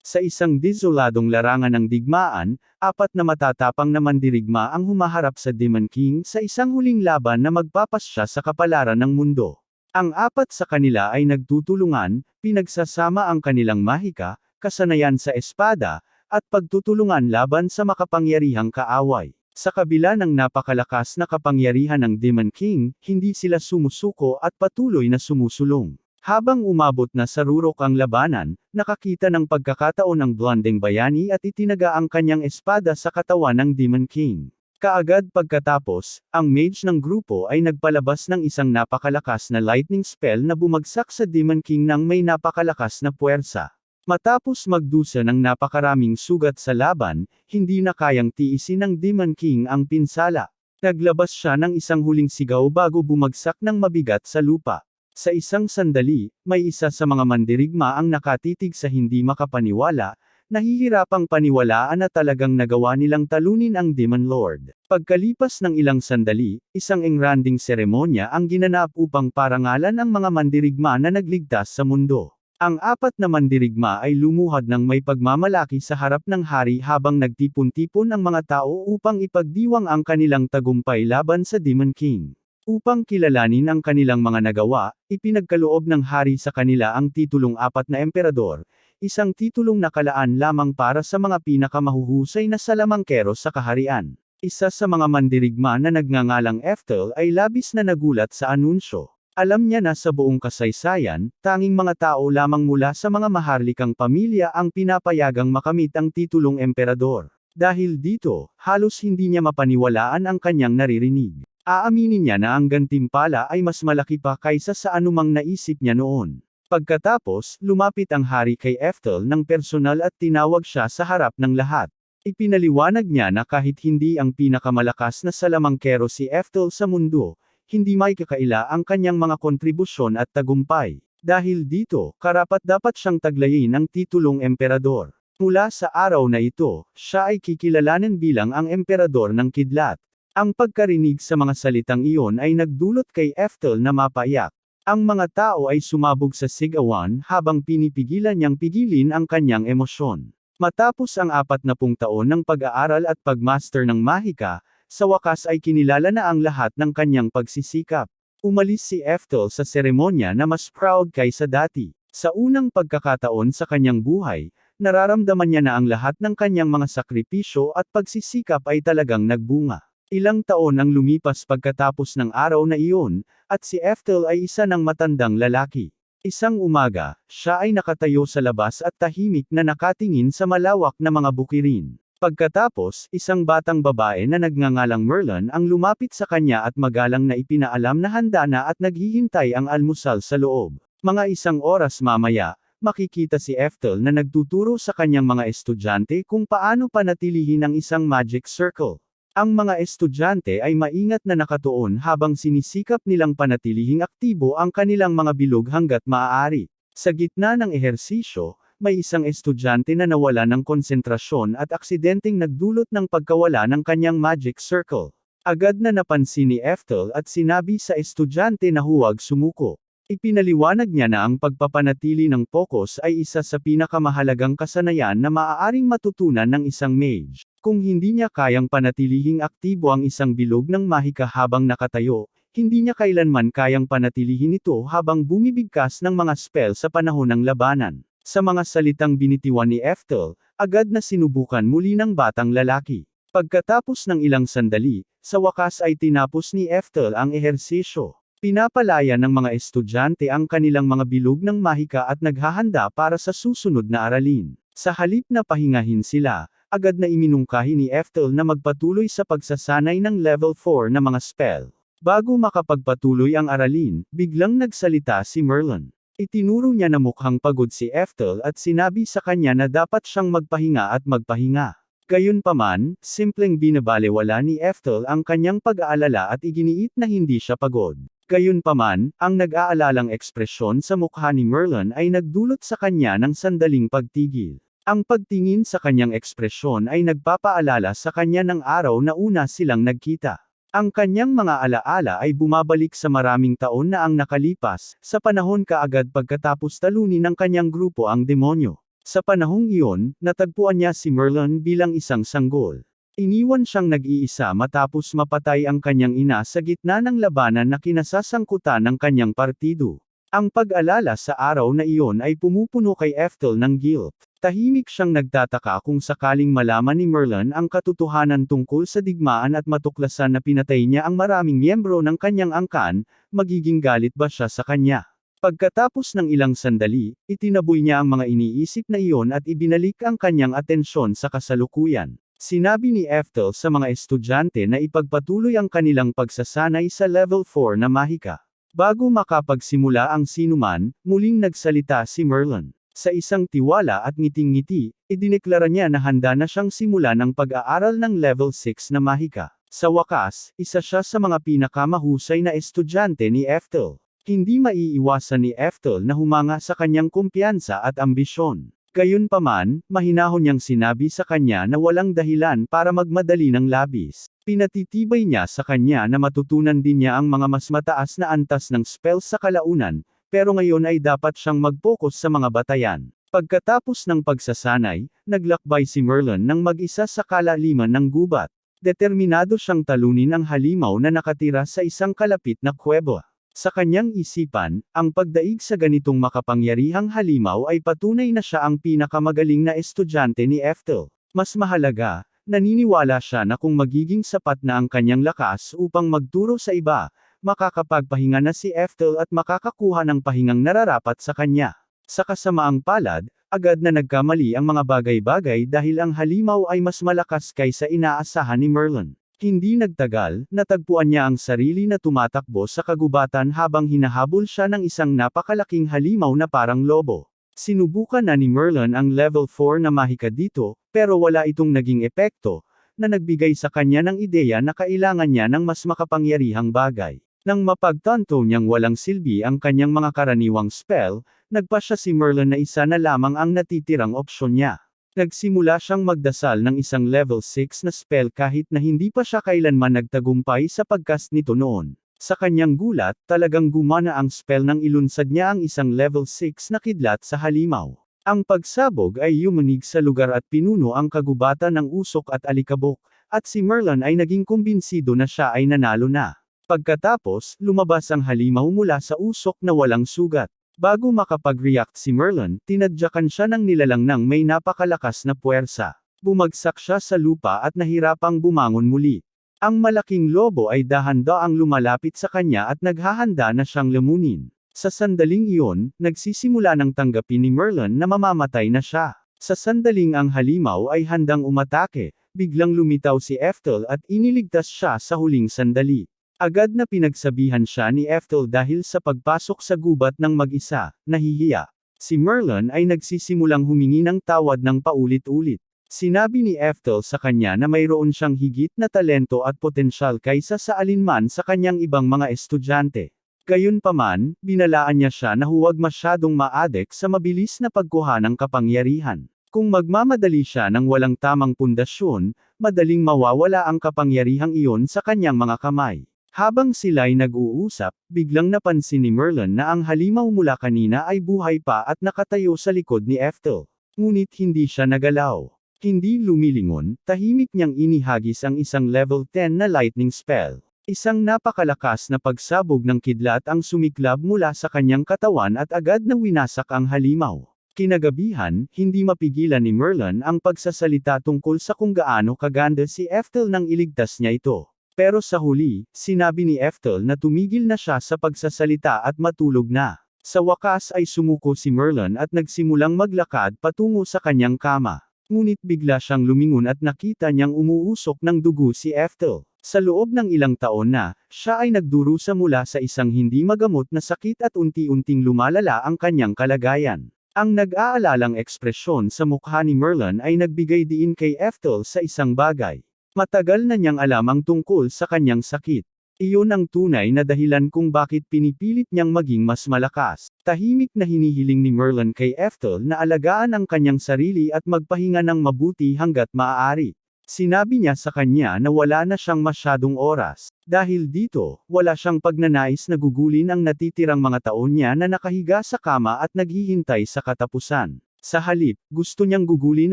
Sa isang desoladong larangan ng digmaan, apat na matatapang na mandirigma ang humaharap sa Demon King sa isang huling laban na magpapasya sa kapalaran ng mundo. Ang apat sa kanila ay nagtutulungan, pinagsasama ang kanilang mahika, kasanayan sa espada, at pagtutulungan laban sa makapangyarihang kaaway. Sa kabila ng napakalakas na kapangyarihan ng Demon King, hindi sila sumusuko at patuloy na sumusulong. Habang umabot na sa rurok ang labanan, nakakita ng pagkakataon ang blondeng bayani at itinaga ang kanyang espada sa katawan ng Demon King. Kaagad pagkatapos, ang mage ng grupo ay nagpalabas ng isang napakalakas na lightning spell na bumagsak sa Demon King ng may napakalakas na puwersa. Matapos magdusa ng napakaraming sugat sa laban, hindi na kayang tiisin ng Demon King ang pinsala. Naglabas siya ng isang huling sigaw bago bumagsak ng mabigat sa lupa. Sa isang sandali, may isa sa mga mandirigma ang nakatitig sa hindi makapaniwala, nahihirapang paniwalaan na talagang nagawa nilang talunin ang Demon Lord. Pagkalipas ng ilang sandali, isang engranding seremonya ang ginanap upang parangalan ang mga mandirigma na nagligtas sa mundo. Ang apat na mandirigma ay lumuhad ng may pagmamalaki sa harap ng hari habang nagtipon-tipon ang mga tao upang ipagdiwang ang kanilang tagumpay laban sa Demon King. Upang kilalanin ang kanilang mga nagawa, ipinagkaloob ng hari sa kanila ang titulong apat na emperador, isang titulong nakalaan lamang para sa mga pinakamahuhusay na salamangkero sa kaharian. Isa sa mga mandirigma na nagngangalang Eftel ay labis na nagulat sa anunsyo. Alam niya na sa buong kasaysayan, tanging mga tao lamang mula sa mga maharlikang pamilya ang pinapayagang makamit ang titulong emperador. Dahil dito, halos hindi niya mapaniwalaan ang kanyang naririnig. Aaminin niya na ang gantimpala ay mas malaki pa kaysa sa anumang naisip niya noon. Pagkatapos, lumapit ang hari kay Eftel ng personal at tinawag siya sa harap ng lahat. Ipinaliwanag niya na kahit hindi ang pinakamalakas na salamangkero si Eftel sa mundo, hindi may kakaila ang kanyang mga kontribusyon at tagumpay. Dahil dito, karapat-dapat siyang taglayin ang titulong emperador. Mula sa araw na ito, siya ay kikilalanin bilang ang emperador ng kidlat. Ang pagkarinig sa mga salitang iyon ay nagdulot kay Eftel na mapaiyak. Ang mga tao ay sumabog sa sigawan habang pinipigilan niyang pigilin ang kanyang emosyon. Matapos ang 40 taon ng pag-aaral at pagmaster ng mahika, sa wakas ay kinilala na ang lahat ng kanyang pagsisikap. Umalis si Eftel sa seremonya na mas proud kaysa dati. Sa unang pagkakataon sa kanyang buhay, nararamdaman niya na ang lahat ng kanyang mga sakripisyo at pagsisikap ay talagang nagbunga. Ilang taon ang lumipas pagkatapos ng araw na iyon, at si Eftel ay isa ng matandang lalaki. Isang umaga, siya ay nakatayo sa labas at tahimik na nakatingin sa malawak na mga bukirin. Pagkatapos, isang batang babae na nagngangalang Merlin ang lumapit sa kanya at magalang na ipinaalam na handa na at naghihintay ang almusal sa loob. Mga isang oras mamaya, makikita si Eftel na nagtuturo sa kanyang mga estudyante kung paano panatilihin ang isang magic circle. Ang mga estudyante ay maingat na nakatuon habang sinisikap nilang panatilihing aktibo ang kanilang mga bilog hanggat maaari. Sa gitna ng ehersisyo, may isang estudyante na nawala ng konsentrasyon at aksidenteng nagdulot ng pagkawala ng kanyang magic circle. Agad na napansin ni Eftel at sinabi sa estudyante na huwag sumuko. Ipinaliwanag niya na ang pagpapanatili ng focus ay isa sa pinakamahalagang kasanayan na maaaring matutunan ng isang mage. Kung hindi niya kayang panatilihing aktibo ang isang bilog ng mahika habang nakatayo, hindi niya kailanman kayang panatilihin ito habang bumibigkas ng mga spell sa panahon ng labanan. Sa mga salitang binitiwan ni Eftel, agad na sinubukan muli ng batang lalaki. Pagkatapos ng ilang sandali, sa wakas ay tinapos ni Eftel ang ehersisyo. Pinapalaya ng mga estudyante ang kanilang mga bilog ng mahika at naghahanda para sa susunod na aralin. Sa halip na pahingahin sila, agad na iminungkahi ni Eftel na magpatuloy sa pagsasanay ng level 4 na mga spell. Bago makapagpatuloy ang aralin, biglang nagsalita si Merlin. Itinuro niya na mukhang pagod si Eftel at sinabi sa kanya na dapat siyang magpahinga at magpahinga. Gayunpaman, simpleng binabalewala ni Eftel ang kanyang pag-aalala at iginiit na hindi siya pagod. Gayunpaman, ang nag-aalalang ekspresyon sa mukha ni Merlin ay nagdulot sa kanya ng sandaling pagtigil. Ang pagtingin sa kanyang ekspresyon ay nagpapaalala sa kanya ng araw na una silang nagkita. Ang kanyang mga alaala ay bumabalik sa maraming taon na ang nakalipas, sa panahon kaagad pagkatapos talunin ng kanyang grupo ang demonyo. Sa panahong iyon, natagpuan niya si Merlin bilang isang sanggol. Iniwan siyang nag-iisa matapos mapatay ang kanyang ina sa gitna ng labanan na kinasasangkutan ng kanyang partido. Ang pag-alala sa araw na iyon ay pumupuno kay Ethel ng guilt. Tahimik siyang nagtataka kung sakaling malaman ni Merlin ang katotohanan tungkol sa digmaan at matuklasan na pinatay niya ang maraming miyembro ng kanyang angkan, magiging galit ba siya sa kanya? Pagkatapos ng ilang sandali, itinaboy niya ang mga iniisip na iyon at ibinalik ang kanyang atensyon sa kasalukuyan. Sinabi ni Ethel sa mga estudyante na ipagpatuloy ang kanilang pagsasanay sa level 4 na mahika. Bago makapagsimula ang sinuman, muling nagsalita si Merlin. Sa isang tiwala at ngiting-ngiti, idineklara niya na handa na siyang simulan ang pag-aaral ng level 6 na mahika. Sa wakas, isa siya sa mga pinakamahusay na estudyante ni Ethel. Hindi maiiwasan ni Ethel na humanga sa kanyang kumpiyansa at ambisyon. Gayunpaman, mahinahon niyang sinabi sa kanya na walang dahilan para magmadali ng labis. Pinatitibay niya sa kanya na matutunan din niya ang mga mas mataas na antas ng spells sa kalaunan, pero ngayon ay dapat siyang mag-focus sa mga batayan. Pagkatapos ng pagsasanay, naglakbay si Merlin ng mag-isa sa kalaliman ng gubat. Determinado siyang talunin ang halimaw na nakatira sa isang kalapit na kuweba. Sa kanyang isipan, ang pagdaig sa ganitong makapangyarihang halimaw ay patunay na siya ang pinakamagaling na estudyante ni Ethel. Mas mahalaga, naniniwala siya na kung magiging sapat na ang kanyang lakas upang magturo sa iba, makakapagpahinga na si Ethel at makakakuha ng pahingang nararapat sa kanya. Sa kasamaang palad, agad na nagkamali ang mga bagay-bagay dahil ang halimaw ay mas malakas kaysa inaasahan ni Merlin. Hindi nagtagal, natagpuan niya ang sarili na tumatakbo sa kagubatan habang hinahabol siya ng isang napakalaking halimaw na parang lobo. Sinubukan na ni Merlin ang level 4 na mahika dito, pero wala itong naging epekto, na nagbigay sa kanya ng ideya na kailangan niya ng mas makapangyarihang bagay. Nang mapagtanto niyang walang silbi ang kanyang mga karaniwang spell, nagpasya si Merlin na isa na lamang ang natitirang opsyon niya. Nagsimula siyang magdasal ng isang level 6 na spell kahit na hindi pa siya kailanman nagtagumpay sa pagcast nito noon. Sa kanyang gulat, talagang gumana ang spell nang ilunsad niya ang isang level 6 na kidlat sa halimaw. Ang pagsabog ay yumanig sa lugar at pinuno ang kagubatan ng usok at alikabok, at si Merlin ay naging kumbinsido na siya ay nanalo na. Pagkatapos, lumabas ang halimaw mula sa usok na walang sugat. Bago makapag-react si Merlin, tinadyakan siya ng nilalang ng may napakalakas na puwersa. Bumagsak siya sa lupa at nahirapang bumangon muli. Ang malaking lobo ay dahan-daang lumalapit sa kanya at naghahanda na siyang lamunin. Sa sandaling iyon, nagsisimula ng tanggapin ni Merlin na mamamatay na siya. Sa sandaling ang halimaw ay handang umatake, biglang lumitaw si Ethel at iniligtas siya sa huling sandali. Agad na pinagsabihan siya ni Ethel dahil sa pagpasok sa gubat ng mag-isa, nahihiya. Si Merlin ay nagsisimulang humingi ng tawad ng paulit-ulit. Sinabi ni Ethel sa kanya na mayroon siyang higit na talento at potensyal kaysa sa alinman sa kanyang ibang mga estudyante. Gayunpaman, binalaan niya siya na huwag masyadong maadek sa mabilis na pagkuha ng kapangyarihan. Kung magmamadali siya ng walang tamang pundasyon, madaling mawawala ang kapangyarihang iyon sa kanyang mga kamay. Habang sila'y nag-uusap, biglang napansin ni Merlin na ang halimaw mula kanina ay buhay pa at nakatayo sa likod ni Ethel. Ngunit hindi siya nagalaw. Hindi lumilingon, tahimik niyang inihagis ang isang level 10 na lightning spell. Isang napakalakas na pagsabog ng kidlat ang sumiklab mula sa kanyang katawan at agad na winasak ang halimaw. Kinagabihan, hindi mapigilan ni Merlin ang pagsasalita tungkol sa kung gaano kaganda si Ethel nang iligtas niya ito. Pero sa huli, sinabi ni Ethel na tumigil na siya sa pagsasalita at matulog na. Sa wakas ay sumuko si Merlin at nagsimulang maglakad patungo sa kanyang kama. Ngunit bigla siyang lumingon at nakita niyang umuusok ng dugo si Ethel. Sa loob ng ilang taon na, siya ay nagdurusa mula sa isang hindi magamot na sakit at unti-unting lumalala ang kanyang kalagayan. Ang nag-aalalang ekspresyon sa mukha ni Merlin ay nagbigay diin kay Ethel sa isang bagay. Matagal na niyang alam ang tungkol sa kanyang sakit. Iyon ang tunay na dahilan kung bakit pinipilit niyang maging mas malakas. Tahimik na hinihiling ni Merlin kay Ethel na alagaan ang kanyang sarili at magpahinga ng mabuti hanggat maaari. Sinabi niya sa kanya na wala na siyang masyadong oras. Dahil dito, wala siyang pagnanais na gugulin ang natitirang mga taon niya na nakahiga sa kama at naghihintay sa katapusan. Sa halip, gusto niyang gugulin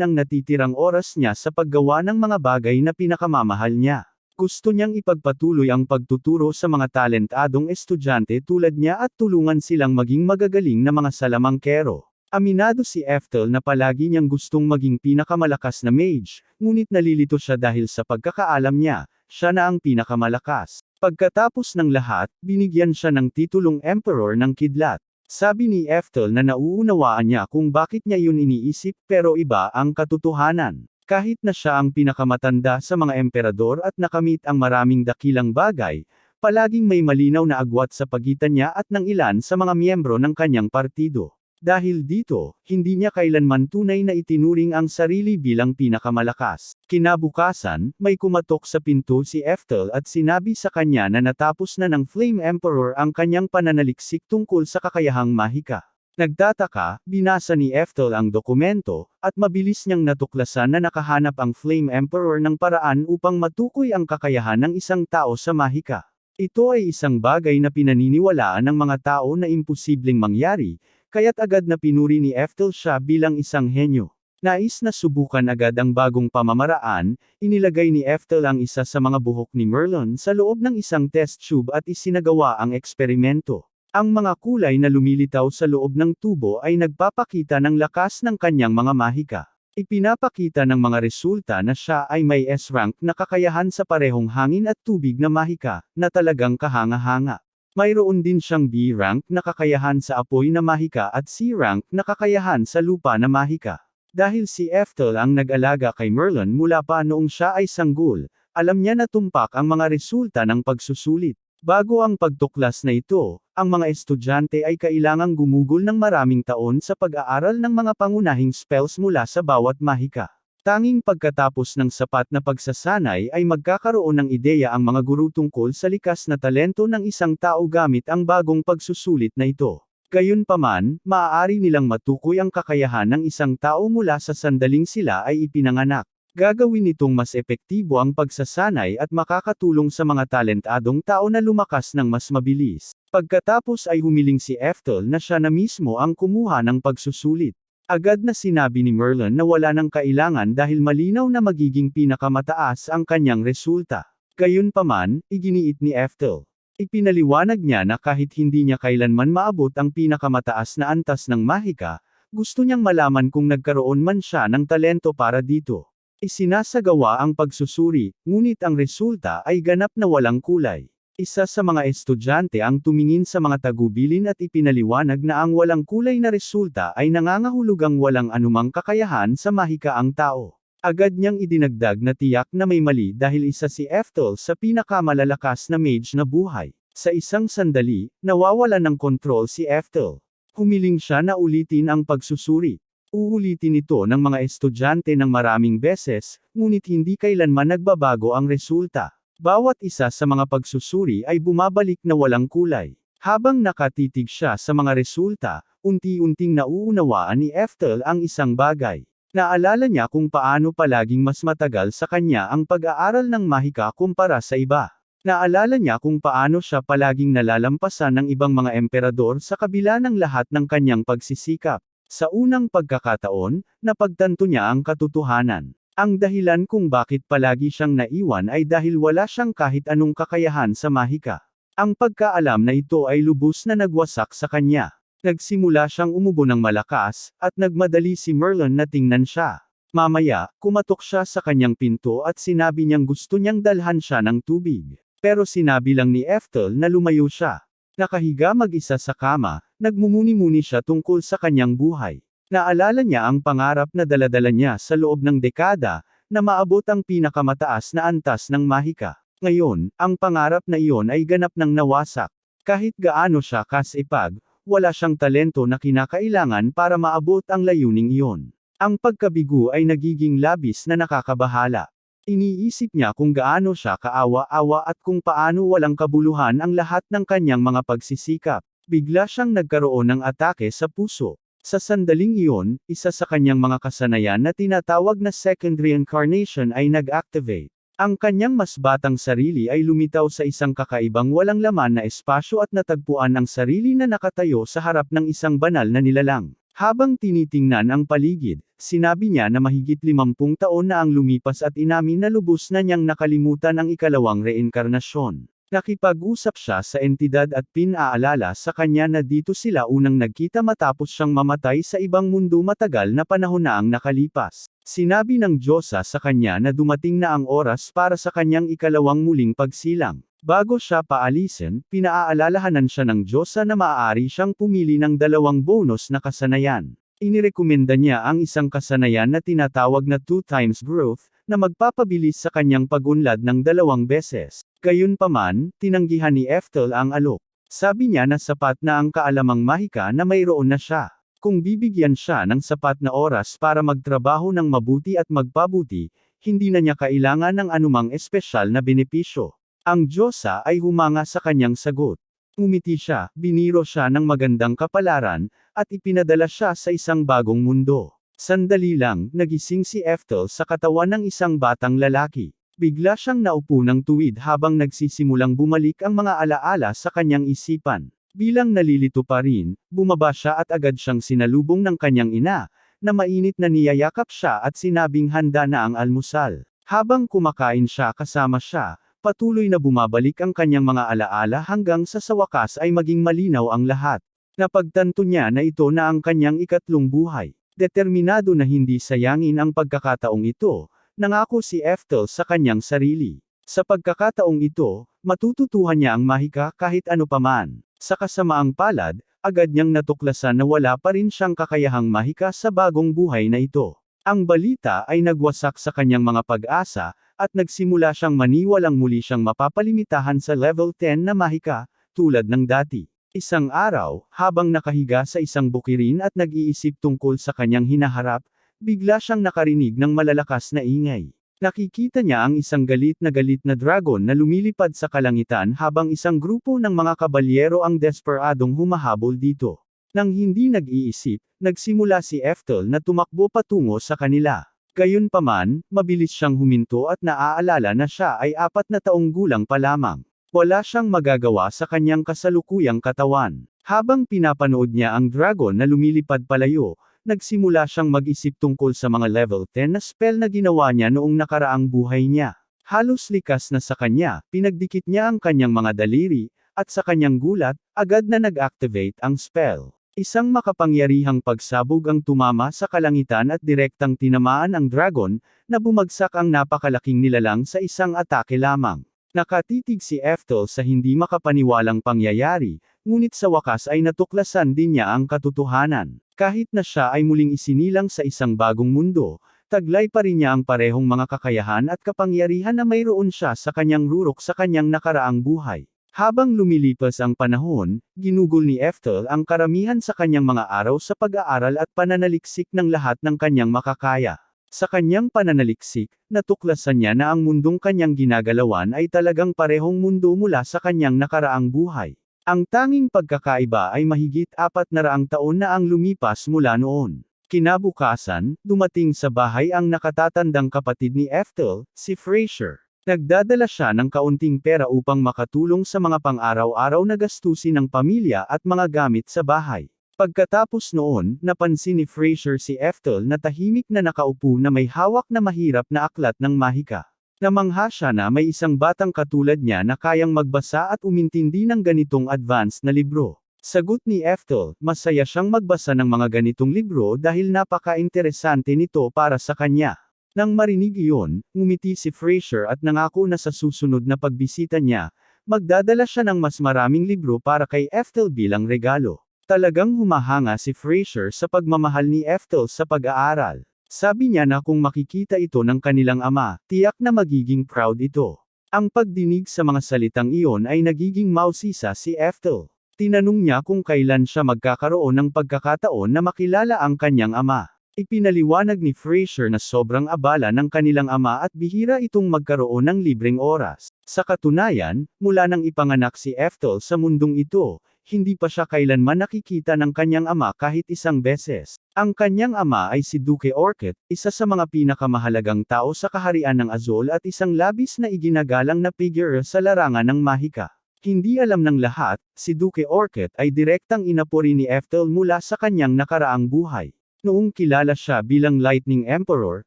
ang natitirang oras niya sa paggawa ng mga bagay na pinakamamahal niya. Gusto niyang ipagpatuloy ang pagtuturo sa mga talentadong estudyante tulad niya at tulungan silang maging magagaling na mga salamangkero. Aminado si Ethel na palagi niyang gustong maging pinakamalakas na mage, ngunit nalilito siya dahil sa pagkakaalam niya, siya na ang pinakamalakas. Pagkatapos ng lahat, binigyan siya ng titulong Emperor ng Kidlat. Sabi ni Ethel na nauunawaan niya kung bakit niya yun iniisip pero iba ang katotohanan. Kahit na siya ang pinakamatanda sa mga emperador at nakamit ang maraming dakilang bagay, palaging may malinaw na agwat sa pagitan niya at ng ilan sa mga miyembro ng kanyang partido. Dahil dito, hindi niya kailanman tunay na itinuring ang sarili bilang pinakamalakas. Kinabukasan, may kumatok sa pinto si Ethel at sinabi sa kanya na natapos na ng Flame Emperor ang kanyang pananaliksik tungkol sa kakayahang mahika. Nagtataka, binasa ni Ethel ang dokumento, at mabilis niyang natuklasan na nakahanap ang Flame Emperor ng paraan upang matukoy ang kakayahan ng isang tao sa mahika. Ito ay isang bagay na pinaniniwalaan ng mga tao na imposibleng mangyari, kaya't agad na pinuri ni Ethel siya bilang isang henyo. Nais na subukan agad ang bagong pamamaraan, inilagay ni Ethel ang isa sa mga buhok ni Merlin sa loob ng isang test tube at isinagawa ang eksperimento. Ang mga kulay na lumilitaw sa loob ng tubo ay nagpapakita ng lakas ng kanyang mga mahika. Ipinapakita ng mga resulta na siya ay may S-rank na kakayahan sa parehong hangin at tubig na mahika, na talagang kahanga-hanga. Mayroon din siyang B-rank na kakayahan sa apoy na mahika at C-rank na kakayahan sa lupa na mahika. Dahil si Ethel ang nag-alaga kay Merlin mula pa noong siya ay sanggol, alam niya na tumpak ang mga resulta ng pagsusulit. Bago ang pagtuklas na ito, ang mga estudyante ay kailangang gumugol ng maraming taon sa pag-aaral ng mga pangunahing spells mula sa bawat mahika. Tanging pagkatapos ng sapat na pagsasanay ay magkakaroon ng ideya ang mga guro tungkol sa likas na talento ng isang tao gamit ang bagong pagsusulit na ito. Gayunpaman, maaari nilang matukoy ang kakayahan ng isang tao mula sa sandaling sila ay ipinanganak. Gagawin nitong mas epektibo ang pagsasanay at makakatulong sa mga talentadong tao na lumakas ng mas mabilis. Pagkatapos ay humiling si Ethel na siya na mismo ang kumuha ng pagsusulit. Agad na sinabi ni Merlin na wala nang kailangan dahil malinaw na magiging pinakamataas ang kanyang resulta. Gayunpaman, iginiit ni Ethel. Ipinaliwanag niya na kahit hindi niya kailanman maabot ang pinakamataas na antas ng mahika, gusto niyang malaman kung nagkaroon man siya ng talento para dito. Isinasagawa ang pagsusuri, ngunit ang resulta ay ganap na walang kulay. Isa sa mga estudyante ang tumingin sa mga tagubilin at ipinaliwanag na ang walang kulay na resulta ay nangangahulugang walang anumang kakayahan sa mahika ang tao. Agad niyang idinagdag na tiyak na may mali dahil isa si Ethel sa pinakamalalakas na mage na buhay. Sa isang sandali, nawawalan ng kontrol si Ethel. Humiling siya na ulitin ang pagsusuri. Uulitin ito ng mga estudyante ng maraming beses, ngunit hindi kailanman nagbabago ang resulta. Bawat isa sa mga pagsusuri ay bumabalik na walang kulay. Habang nakatitig siya sa mga resulta, unti-unting nauunawaan ni Ethel ang isang bagay. Naalala niya kung paano palaging mas matagal sa kanya ang pag-aaral ng mahika kumpara sa iba. Naalala niya kung paano siya palaging nalalampasan ng ibang mga emperador sa kabila ng lahat ng kanyang pagsisikap. Sa unang pagkakataon, napagtanto niya ang katotohanan. Ang dahilan kung bakit palagi siyang naiwan ay dahil wala siyang kahit anong kakayahan sa mahika. Ang pagkaalam na ito ay lubos na nagwasak sa kanya. Nagsimula siyang umubo ng malakas, at nagmadali si Merlin na tingnan siya. Mamaya, kumatok siya sa kanyang pinto at sinabi niyang gusto niyang dalhan siya ng tubig. Pero sinabi lang ni Ethel na lumayo siya. Nakahiga mag-isa sa kama, nagmumuni-muni siya tungkol sa kanyang buhay. Naalala niya ang pangarap na daladala niya sa loob ng dekada, na maabot ang pinakamataas na antas ng mahika. Ngayon, ang pangarap na iyon ay ganap ng nawasak. Kahit gaano siya kasipag, wala siyang talento na kinakailangan para maabot ang layuning iyon. Ang pagkabigo ay nagiging labis na nakakabahala. Iniisip niya kung gaano siya kaawa-awa at kung paano walang kabuluhan ang lahat ng kanyang mga pagsisikap. Bigla siyang nagkaroon ng atake sa puso. Sa sandaling iyon, isa sa kanyang mga kasanayan na tinatawag na second reincarnation ay nag-activate. Ang kanyang mas batang sarili ay lumitaw sa isang kakaibang walang laman na espasyo at natagpuan ang sarili na nakatayo sa harap ng isang banal na nilalang. Habang tinitingnan ang paligid, sinabi niya na mahigit 50 taon na ang lumipas at inamin na lubos na niyang nakalimutan ang ikalawang reinkarnasyon. Nakipag-usap siya sa entidad at pinaalala sa kanya na dito sila unang nagkita matapos siyang mamatay sa ibang mundo matagal na panahon na ang nakalipas. Sinabi ng Diyosa sa kanya na dumating na ang oras para sa kanyang ikalawang muling pagsilang. Bago siya paalisin, pinaalalahanan siya ng Diyosa na maaari siyang pumili ng 2 bonus na kasanayan. Inirekomenda niya ang isang kasanayan na tinatawag na 2 times growth, na magpapabilis sa kanyang pag-unlad ng 2 beses. Gayunpaman, tinanggihan ni Eftel ang alok. Sabi niya na sapat na ang kaalamang mahika na mayroon na siya. Kung bibigyan siya ng sapat na oras para magtrabaho ng mabuti at magpabuti, hindi na niya kailangan ng anumang espesyal na benepisyo. Ang Diyosa ay humanga sa kanyang sagot. Umiti siya, biniro siya ng magandang kapalaran, at ipinadala siya sa isang bagong mundo. Sandali lang, nagising si Eftel sa katawan ng isang batang lalaki. Bigla siyang naupo ng tuwid habang nagsisimulang bumalik ang mga alaala sa kanyang isipan. Bilang nalilito pa rin, bumaba siya at agad siyang sinalubong ng kanyang ina, na mainit na niyayakap siya at sinabing handa na ang almusal. Habang kumakain siya kasama siya, patuloy na bumabalik ang kanyang mga alaala hanggang sa wakas ay maging malinaw ang lahat. Napagtanto niya na ito na ang kanyang ikatlong buhay. Determinado na hindi sayangin ang pagkakataong ito, nangako si Eftel sa kanyang sarili. Sa pagkakataong ito, matututuhan niya ang mahika kahit ano paman. Sa kasamaang palad, agad niyang natuklasan na wala pa rin siyang kakayahang mahika sa bagong buhay na ito. Ang balita ay nagwasak sa kanyang mga pag-asa, at nagsimula siyang maniwalang muli siyang mapapalimitahan sa level 10 na mahika, tulad ng dati. Isang araw, habang nakahiga sa isang bukirin at nag-iisip tungkol sa kanyang hinaharap, bigla siyang nakarinig ng malalakas na ingay. Nakikita niya ang isang galit na dragon na lumilipad sa kalangitan habang isang grupo ng mga kabalyero ang desperadong humahabol dito. Nang hindi nag-iisip, nagsimula si Eftel na tumakbo patungo sa kanila. Gayunpaman, mabilis siyang huminto at naaalala na siya ay 4 na taong gulang pa lamang. Wala siyang magagawa sa kanyang kasalukuyang katawan. Habang pinapanood niya ang dragon na lumilipad palayo, nagsimula siyang mag-isip tungkol sa mga level 10 na spell na ginawa niya noong nakaraang buhay niya. Halos likas na sa kanya, pinagdikit niya ang kanyang mga daliri, at sa kanyang gulat, agad na nag-activate ang spell. Isang makapangyarihang pagsabog ang tumama sa kalangitan at direktang tinamaan ang dragon, na bumagsak ang napakalaking nilalang sa isang atake lamang. Nakatitig si Eftel sa hindi makapaniwalang pangyayari, ngunit sa wakas ay natuklasan din niya ang katotohanan. Kahit na siya ay muling isinilang sa isang bagong mundo, taglay pa rin niya ang parehong mga kakayahan at kapangyarihan na mayroon siya sa kanyang rurok sa kanyang nakaraang buhay. Habang lumilipas ang panahon, ginugol ni Eftel ang karamihan sa kanyang mga araw sa pag-aaral at pananaliksik ng lahat ng kanyang makakaya. Sa kanyang pananaliksik, natuklasan niya na ang mundong kanyang ginagalawan ay talagang parehong mundo mula sa kanyang nakaraang buhay. Ang tanging pagkakaiba ay mahigit 400 taon na ang lumipas mula noon. Kinabukasan, dumating sa bahay ang nakatatandang kapatid ni Eftel, si Frasier. Nagdadala siya ng kaunting pera upang makatulong sa mga pang-araw-araw na gastusin ng pamilya at mga gamit sa bahay. Pagkatapos noon, napansin ni Frasier si Eftel na tahimik na nakaupo na may hawak na mahirap na aklat ng mahika. Namangha siya na may isang batang katulad niya na kayang magbasa at umintindi ng ganitong advanced na libro. Sagot ni Eftel, masaya siyang magbasa ng mga ganitong libro dahil napaka-interesante nito para sa kanya. Nang marinig iyon, ngumiti si Frasier at nangako na sa susunod na pagbisita niya, magdadala siya ng mas maraming libro para kay Eftel bilang regalo. Talagang humahanga si Frasier sa pagmamahal ni Eftel sa pag-aaral. Sabi niya na kung makikita ito ng kanilang ama, tiyak na magiging proud ito. Ang pagdinig sa mga salitang iyon ay nagiging mausisa si Eftel. Tinanong niya kung kailan siya magkakaroon ng pagkakataon na makilala ang kanyang ama. Ipinaliwanag ni Frasier na sobrang abala ng kanilang ama at bihira itong magkaroon ng libreng oras. Sa katunayan, mula nang ipanganak si Eftel sa mundong ito, hindi pa siya kailanman nakikita ng kanyang ama kahit isang beses. Ang kanyang ama ay si Duke Orchid, isa sa mga pinakamahalagang tao sa kaharian ng Azul at isang labis na iginagalang na figure sa larangan ng mahika. Hindi alam ng lahat, si Duke Orchid ay direktang inapuri ni Ethel mula sa kanyang nakaraang buhay. Noong kilala siya bilang Lightning Emperor,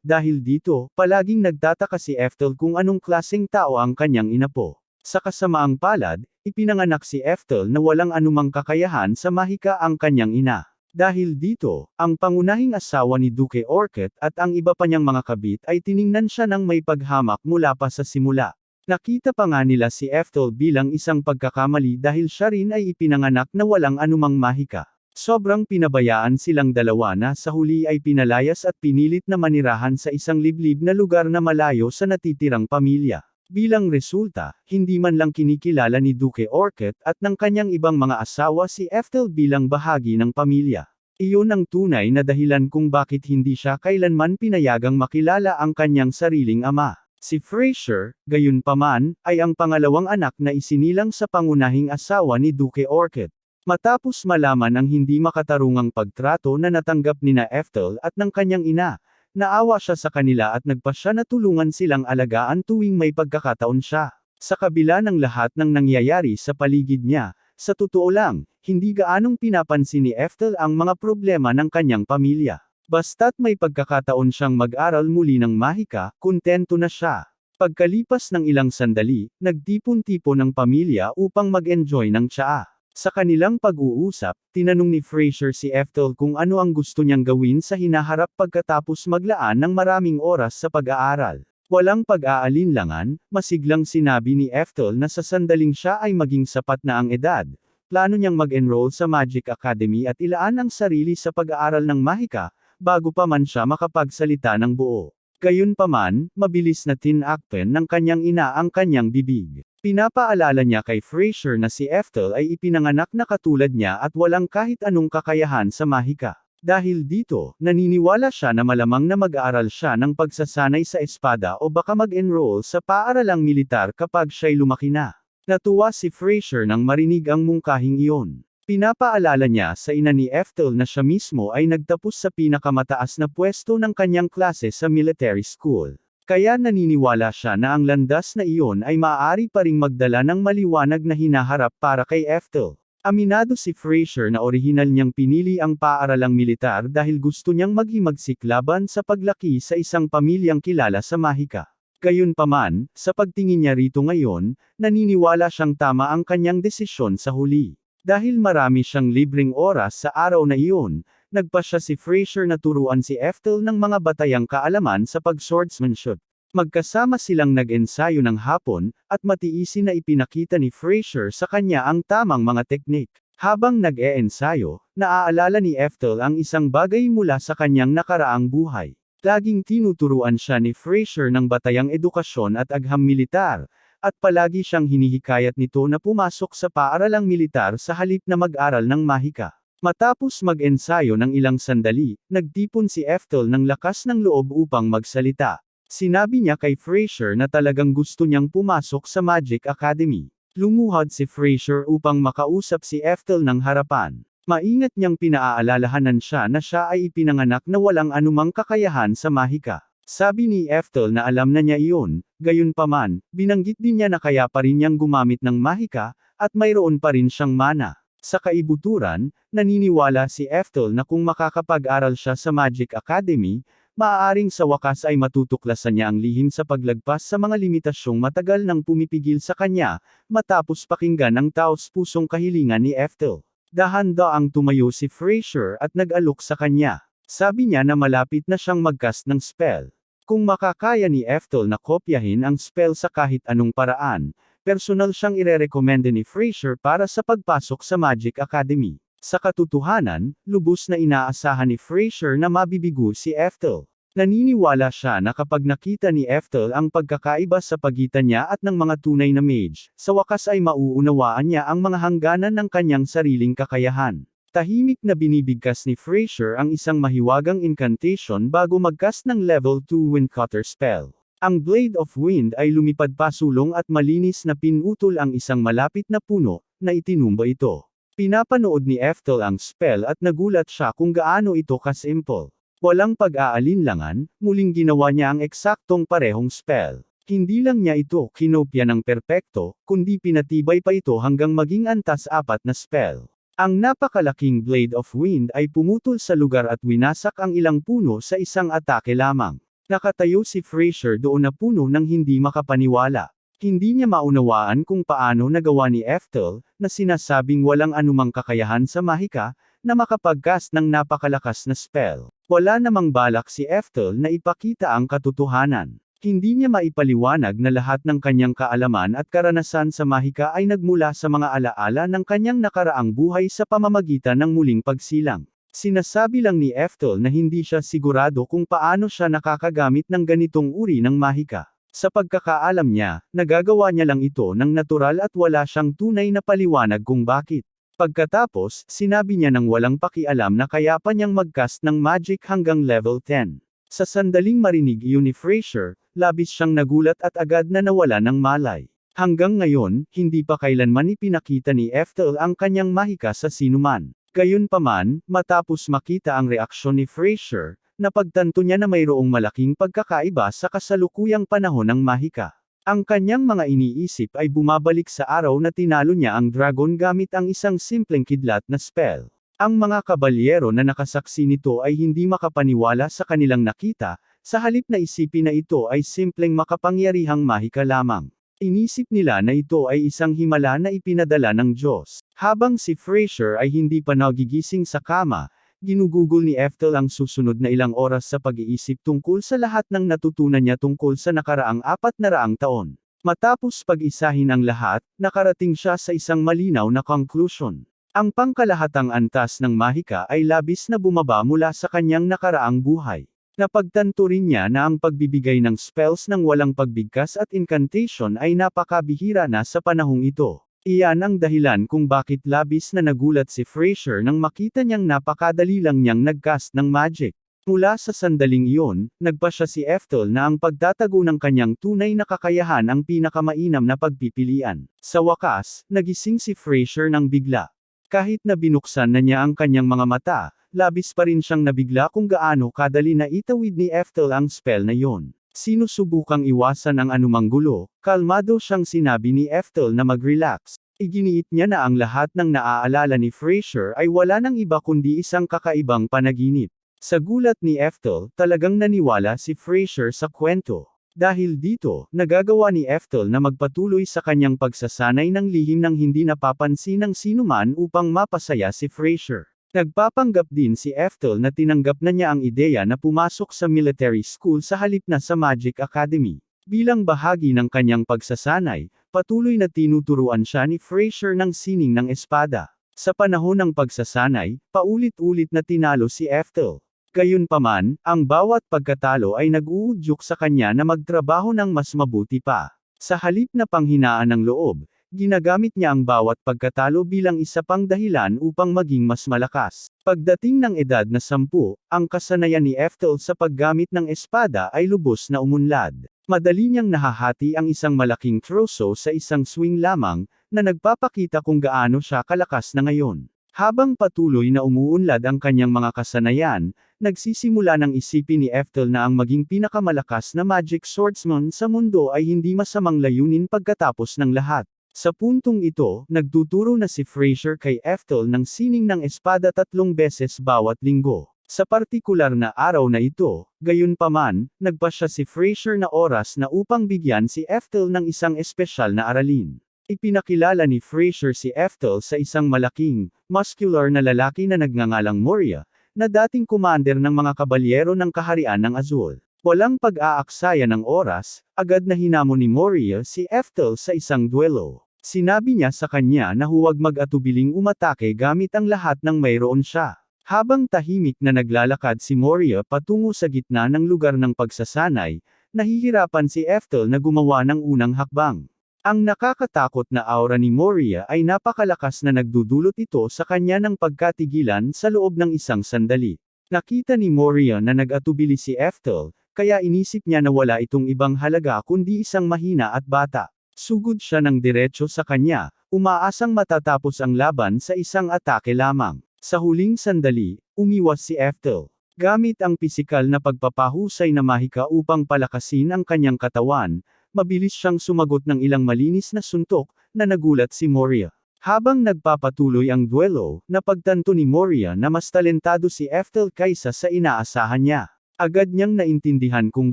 dahil dito, palaging nagtataka si Ethel kung anong klaseng tao ang kanyang inapo. Sa kasamaang palad, ipinanganak si Ethel na walang anumang kakayahan sa mahika ang kanyang ina. Dahil dito, ang pangunahing asawa ni Duke Orchid at ang iba pa niyang mga kabit ay tiningnan siya ng may paghamak mula pa sa simula. Nakita pa nga nila si Ethel bilang isang pagkakamali dahil siya rin ay ipinanganak na walang anumang mahika. Sobrang pinabayaan silang dalawa na sa huli ay pinalayas at pinilit na manirahan sa isang liblib na lugar na malayo sa natitirang pamilya. Bilang resulta, hindi man lang kinikilala ni Duke Orchid at ng kanyang ibang mga asawa si Ethel bilang bahagi ng pamilya. Iyon ang tunay na dahilan kung bakit hindi siya kailanman pinayagang makilala ang kanyang sariling ama. Si Fraser, gayunpaman, ay ang pangalawang anak na isinilang sa pangunahing asawa ni Duke Orchid. Matapos malaman ang hindi makatarungang pagtrato na natanggap nina Ethel at ng kanyang ina, naawa siya sa kanila at nagpasya na tulungan silang alagaan tuwing may pagkakataon siya. Sa kabila ng lahat ng nangyayari sa paligid niya, sa totoo lang, hindi gaanong pinapansin ni Ethel ang mga problema ng kanyang pamilya. Basta't may pagkakataon siyang mag-aral muli ng mahika, kontento na siya. Pagkalipas ng ilang sandali, nagtipon-tipon ang pamilya upang mag-enjoy ng tsaa. Sa kanilang pag-uusap, tinanong ni Fraser si Ethel kung ano ang gusto niyang gawin sa hinaharap pagkatapos maglaan ng maraming oras sa pag-aaral. Walang pag-aalinlangan, masiglang sinabi ni Ethel na sa sandaling siya ay maging sapat na ang edad. Plano niyang mag-enroll sa Magic Academy at ilaan ang sarili sa pag-aaral ng mahika, bago pa man siya makapagsalita ng buo. Gayunpaman, mabilis na tinakpan ng kanyang ina ang kanyang bibig. Pinapaalala niya kay Fraser na si Ethel ay ipinanganak na katulad niya at walang kahit anong kakayahan sa mahika. Dahil dito, naniniwala siya na malamang na mag-aaral siya ng pagsasanay sa espada o baka mag-enroll sa paaralang militar kapag siya'y lumaki na. Natuwa si Fraser nang marinig ang mungkahing iyon. Pinapaalala niya sa ina ni Ethel na siya mismo ay nagtapos sa pinakamataas na pwesto ng kanyang klase sa military school. Kaya naniniwala siya na ang landas na iyon ay maaari pa ring magdala ng maliwanag na hinaharap para kay Ethel. Aminado si Fraser na orihinal niyang pinili ang paaralang militar dahil gusto niyang maghimagsik laban sa paglaki sa isang pamilyang kilala sa mahika. Gayunpaman, sa pagtingin niya rito ngayon, naniniwala siyang tama ang kanyang desisyon sa huli. Dahil marami siyang libreng oras sa araw na iyon, nagpasya si Fraser na turuan si Ethel ng mga batayang kaalaman sa pag-swordsmanship. Magkasama silang nag-ensayo ng hapon, at matiisin na ipinakita ni Fraser sa kanya ang tamang mga teknik. Habang nag-e-ensayo, naaalala ni Ethel ang isang bagay mula sa kanyang nakaraang buhay. Laging tinuturuan siya ni Fraser ng batayang edukasyon at agham militar, at palagi siyang hinihikayat nito na pumasok sa paaralang militar sa halip na mag-aral ng mahika. Matapos mag-ensayo ng ilang sandali, nagtipon si Ethel ng lakas ng loob upang magsalita. Sinabi niya kay Fraser na talagang gusto niyang pumasok sa Magic Academy. Lumuhad si Fraser upang makausap si Ethel ng harapan. Maingat niyang pinaaalalahanan siya na siya ay ipinanganak na walang anumang kakayahan sa mahika. Sabi ni Ethel na alam na niya iyon, gayunpaman, binanggit din niya na kaya pa rin niyang gumamit ng mahika, at mayroon pa rin siyang mana. Sa kaibuturan, naniniwala si Ethel na kung makakapag-aral siya sa Magic Academy, maaaring sa wakas ay matutuklasan niya ang lihim sa paglagpas sa mga limitasyong matagal nang pumipigil sa kanya, matapos pakinggan ang taos-pusong kahilingan ni Ethel. Dahan-daang tumayo si Fraser at nag-alok sa kanya. Sabi niya na malapit na siyang mag-cast ng spell. Kung makakaya ni Ethel na kopyahin ang spell sa kahit anong paraan, personal siyang irerekomenda ni Fraser para sa pagpasok sa Magic Academy. Sa katotohanan, lubos na inaasahan ni Fraser na mabibigo si Ethel. Naniniwala siya na kapag nakita ni Ethel ang pagkakaiba sa pagitan niya at ng mga tunay na mage, sa wakas ay mauunawaan niya ang mga hangganan ng kanyang sariling kakayahan. Tahimik na binibigkas ni Fraser ang isang mahiwagang incantation bago mag-cast ng level 2 Windcutter spell. Ang Blade of Wind ay lumipad pasulong at malinis na pinutol ang isang malapit na puno, na itinumba ito. Pinapanood ni Ethel ang spell at nagulat siya kung gaano ito kasimple. Walang pag-aalinlangan, muling ginawa niya ang eksaktong parehong spell. Hindi lang niya ito kinopya ng perpekto, kundi pinatibay pa ito hanggang maging antas 4 na spell. Ang napakalaking Blade of Wind ay pumutol sa lugar at winasak ang ilang puno sa isang atake lamang. Nakatayo si Fraser doon na puno nang hindi makapaniwala. Hindi niya maunawaan kung paano nagawa ni Ethel, na sinasabing walang anumang kakayahan sa mahika, na makapag-cast ng napakalakas na spell. Wala namang balak si Ethel na ipakita ang katotohanan. Hindi niya maipaliwanag na lahat ng kanyang kaalaman at karanasan sa mahika ay nagmula sa mga alaala ng kanyang nakaraang buhay sa pamamagitan ng muling pagsilang. Sinasabi lang ni Ethel na hindi siya sigurado kung paano siya nakakagamit ng ganitong uri ng mahika. Sa pagkakaalam niya, nagagawa niya lang ito ng natural at wala siyang tunay na paliwanag kung bakit. Pagkatapos, sinabi niya ng walang pakialam na kaya pa niyang mag-cast ng magic hanggang level 10. Sa sandaling marinig iyon ni Fraser, labis siyang nagulat at agad na nawala ng malay. Hanggang ngayon, hindi pa kailanman ipinakita ni Ethel ang kanyang mahika sa sinuman. Gayunpaman, matapos makita ang reaksyon ni Fraser, napagtanto niya na mayroong malaking pagkakaiba sa kasalukuyang panahon ng mahika. Ang kanyang mga iniisip ay bumabalik sa araw na tinalo niya ang dragon gamit ang isang simpleng kidlat na spell. Ang mga kabalyero na nakasaksi nito ay hindi makapaniwala sa kanilang nakita, sa halip na isipin na ito ay simpleng makapangyarihang mahika lamang. Inisip nila na ito ay isang himala na ipinadala ng Diyos. Habang si Fraser ay hindi pa nagigising sa kama, ginugugol ni Ethel ang susunod na ilang oras sa pag-iisip tungkol sa lahat ng natutunan niya tungkol sa nakaraang 400 taon. Matapos pag-isahin ang lahat, nakarating siya sa isang malinaw na conclusion. Ang pangkalahatang antas ng mahika ay labis na bumaba mula sa kanyang nakaraang buhay. Napagtanto rin niya na ang pagbibigay ng spells ng walang pagbigkas at incantation ay napakabihira na sa panahong ito. Iyan ang dahilan kung bakit labis na nagulat si Fraser nang makita niyang napakadali lang niyang nag-cast ng magic. Mula sa sandaling iyon, nagpasya si Ethel na ang pagtatago ng kanyang tunay na kakayahan ang pinakamainam na pagpipilian. Sa wakas, nagising si Fraser nang bigla. Kahit na binuksan na niya ang kanyang mga mata, labis pa rin siyang nabigla kung gaano kadali na itawid ni Ethel ang spell na iyon. Sinusubukang iwasan ang anumang gulo, kalmado siyang sinabi ni Ethel na mag-relax. Iginiit niya na ang lahat ng naaalala ni Fraser ay wala nang iba kundi isang kakaibang panaginip. Sa gulat ni Ethel, talagang naniwala si Fraser sa kwento. Dahil dito, nagagawa ni Ethel na magpatuloy sa kanyang pagsasanay ng lihim nang hindi napapansin ng sinuman upang mapasaya si Fraser. Nagpapanggap din si Ethel na tinanggap na niya ang ideya na pumasok sa military school sa halip na sa Magic Academy. Bilang bahagi ng kanyang pagsasanay, patuloy na tinuturuan siya ni Fraser ng sining ng espada. Sa panahon ng pagsasanay, paulit-ulit na tinalo si Ethel. Gayunpaman, ang bawat pagkatalo ay nag-uudyok sa kanya na magtrabaho ng mas mabuti pa. Sa halip na panghinaan ng loob, ginagamit niya ang bawat pagkatalo bilang isa pang dahilan upang maging mas malakas. Pagdating ng edad na 10, ang kasanayan ni Ethel sa paggamit ng espada ay lubos na umunlad. Madali niyang nahahati ang isang malaking troso sa isang swing lamang, na nagpapakita kung gaano siya kalakas na ngayon. Habang patuloy na umuunlad ang kanyang mga kasanayan, nagsisimula ng isipin ni Ethel na ang maging pinakamalakas na magic swordsman sa mundo ay hindi masamang layunin pagkatapos ng lahat. Sa puntong ito, nagtuturo na si Fraser kay Ethel ng sining ng espada 3 beses bawat linggo. Sa partikular na araw na ito, gayunpaman, nagpasya si Fraser na oras na upang bigyan si Ethel ng isang espesyal na aralin. Ipinakilala ni Fraser si Ethel sa isang malaking, muscular na lalaki na nagngangalang Moria, na dating commander ng mga kabalyero ng Kaharian ng Azul. Walang pag-aaksaya ng oras, agad na hinamon ni Moria si Ethel sa isang duelo. Sinabi niya sa kanya na huwag mag-atubiling umatake gamit ang lahat ng mayroon siya. Habang tahimik na naglalakad si Moria patungo sa gitna ng lugar ng pagsasanay, nahihirapan si Ethel na gumawa ng unang hakbang. Ang nakakatakot na aura ni Moria ay napakalakas na nagdudulot ito sa kanya ng pagkatigilan sa loob ng isang sandali. Nakita ni Moria na nag-atubili si Ethel, kaya inisip niya na wala itong ibang halaga kundi isang mahina at bata. Sugod siya ng diretso sa kanya, umaasang matatapos ang laban sa isang atake lamang. Sa huling sandali, umiwas si Ethel. Gamit ang pisikal na pagpapahusay na mahika upang palakasin ang kanyang katawan, Mabilis siyang sumagot ng ilang malinis na suntok, na nagulat si Moria. Habang nagpapatuloy ang duelo, napagtanto ni Moria na mas talentado si Eftel kaysa sa inaasahan niya. Agad niyang naintindihan kung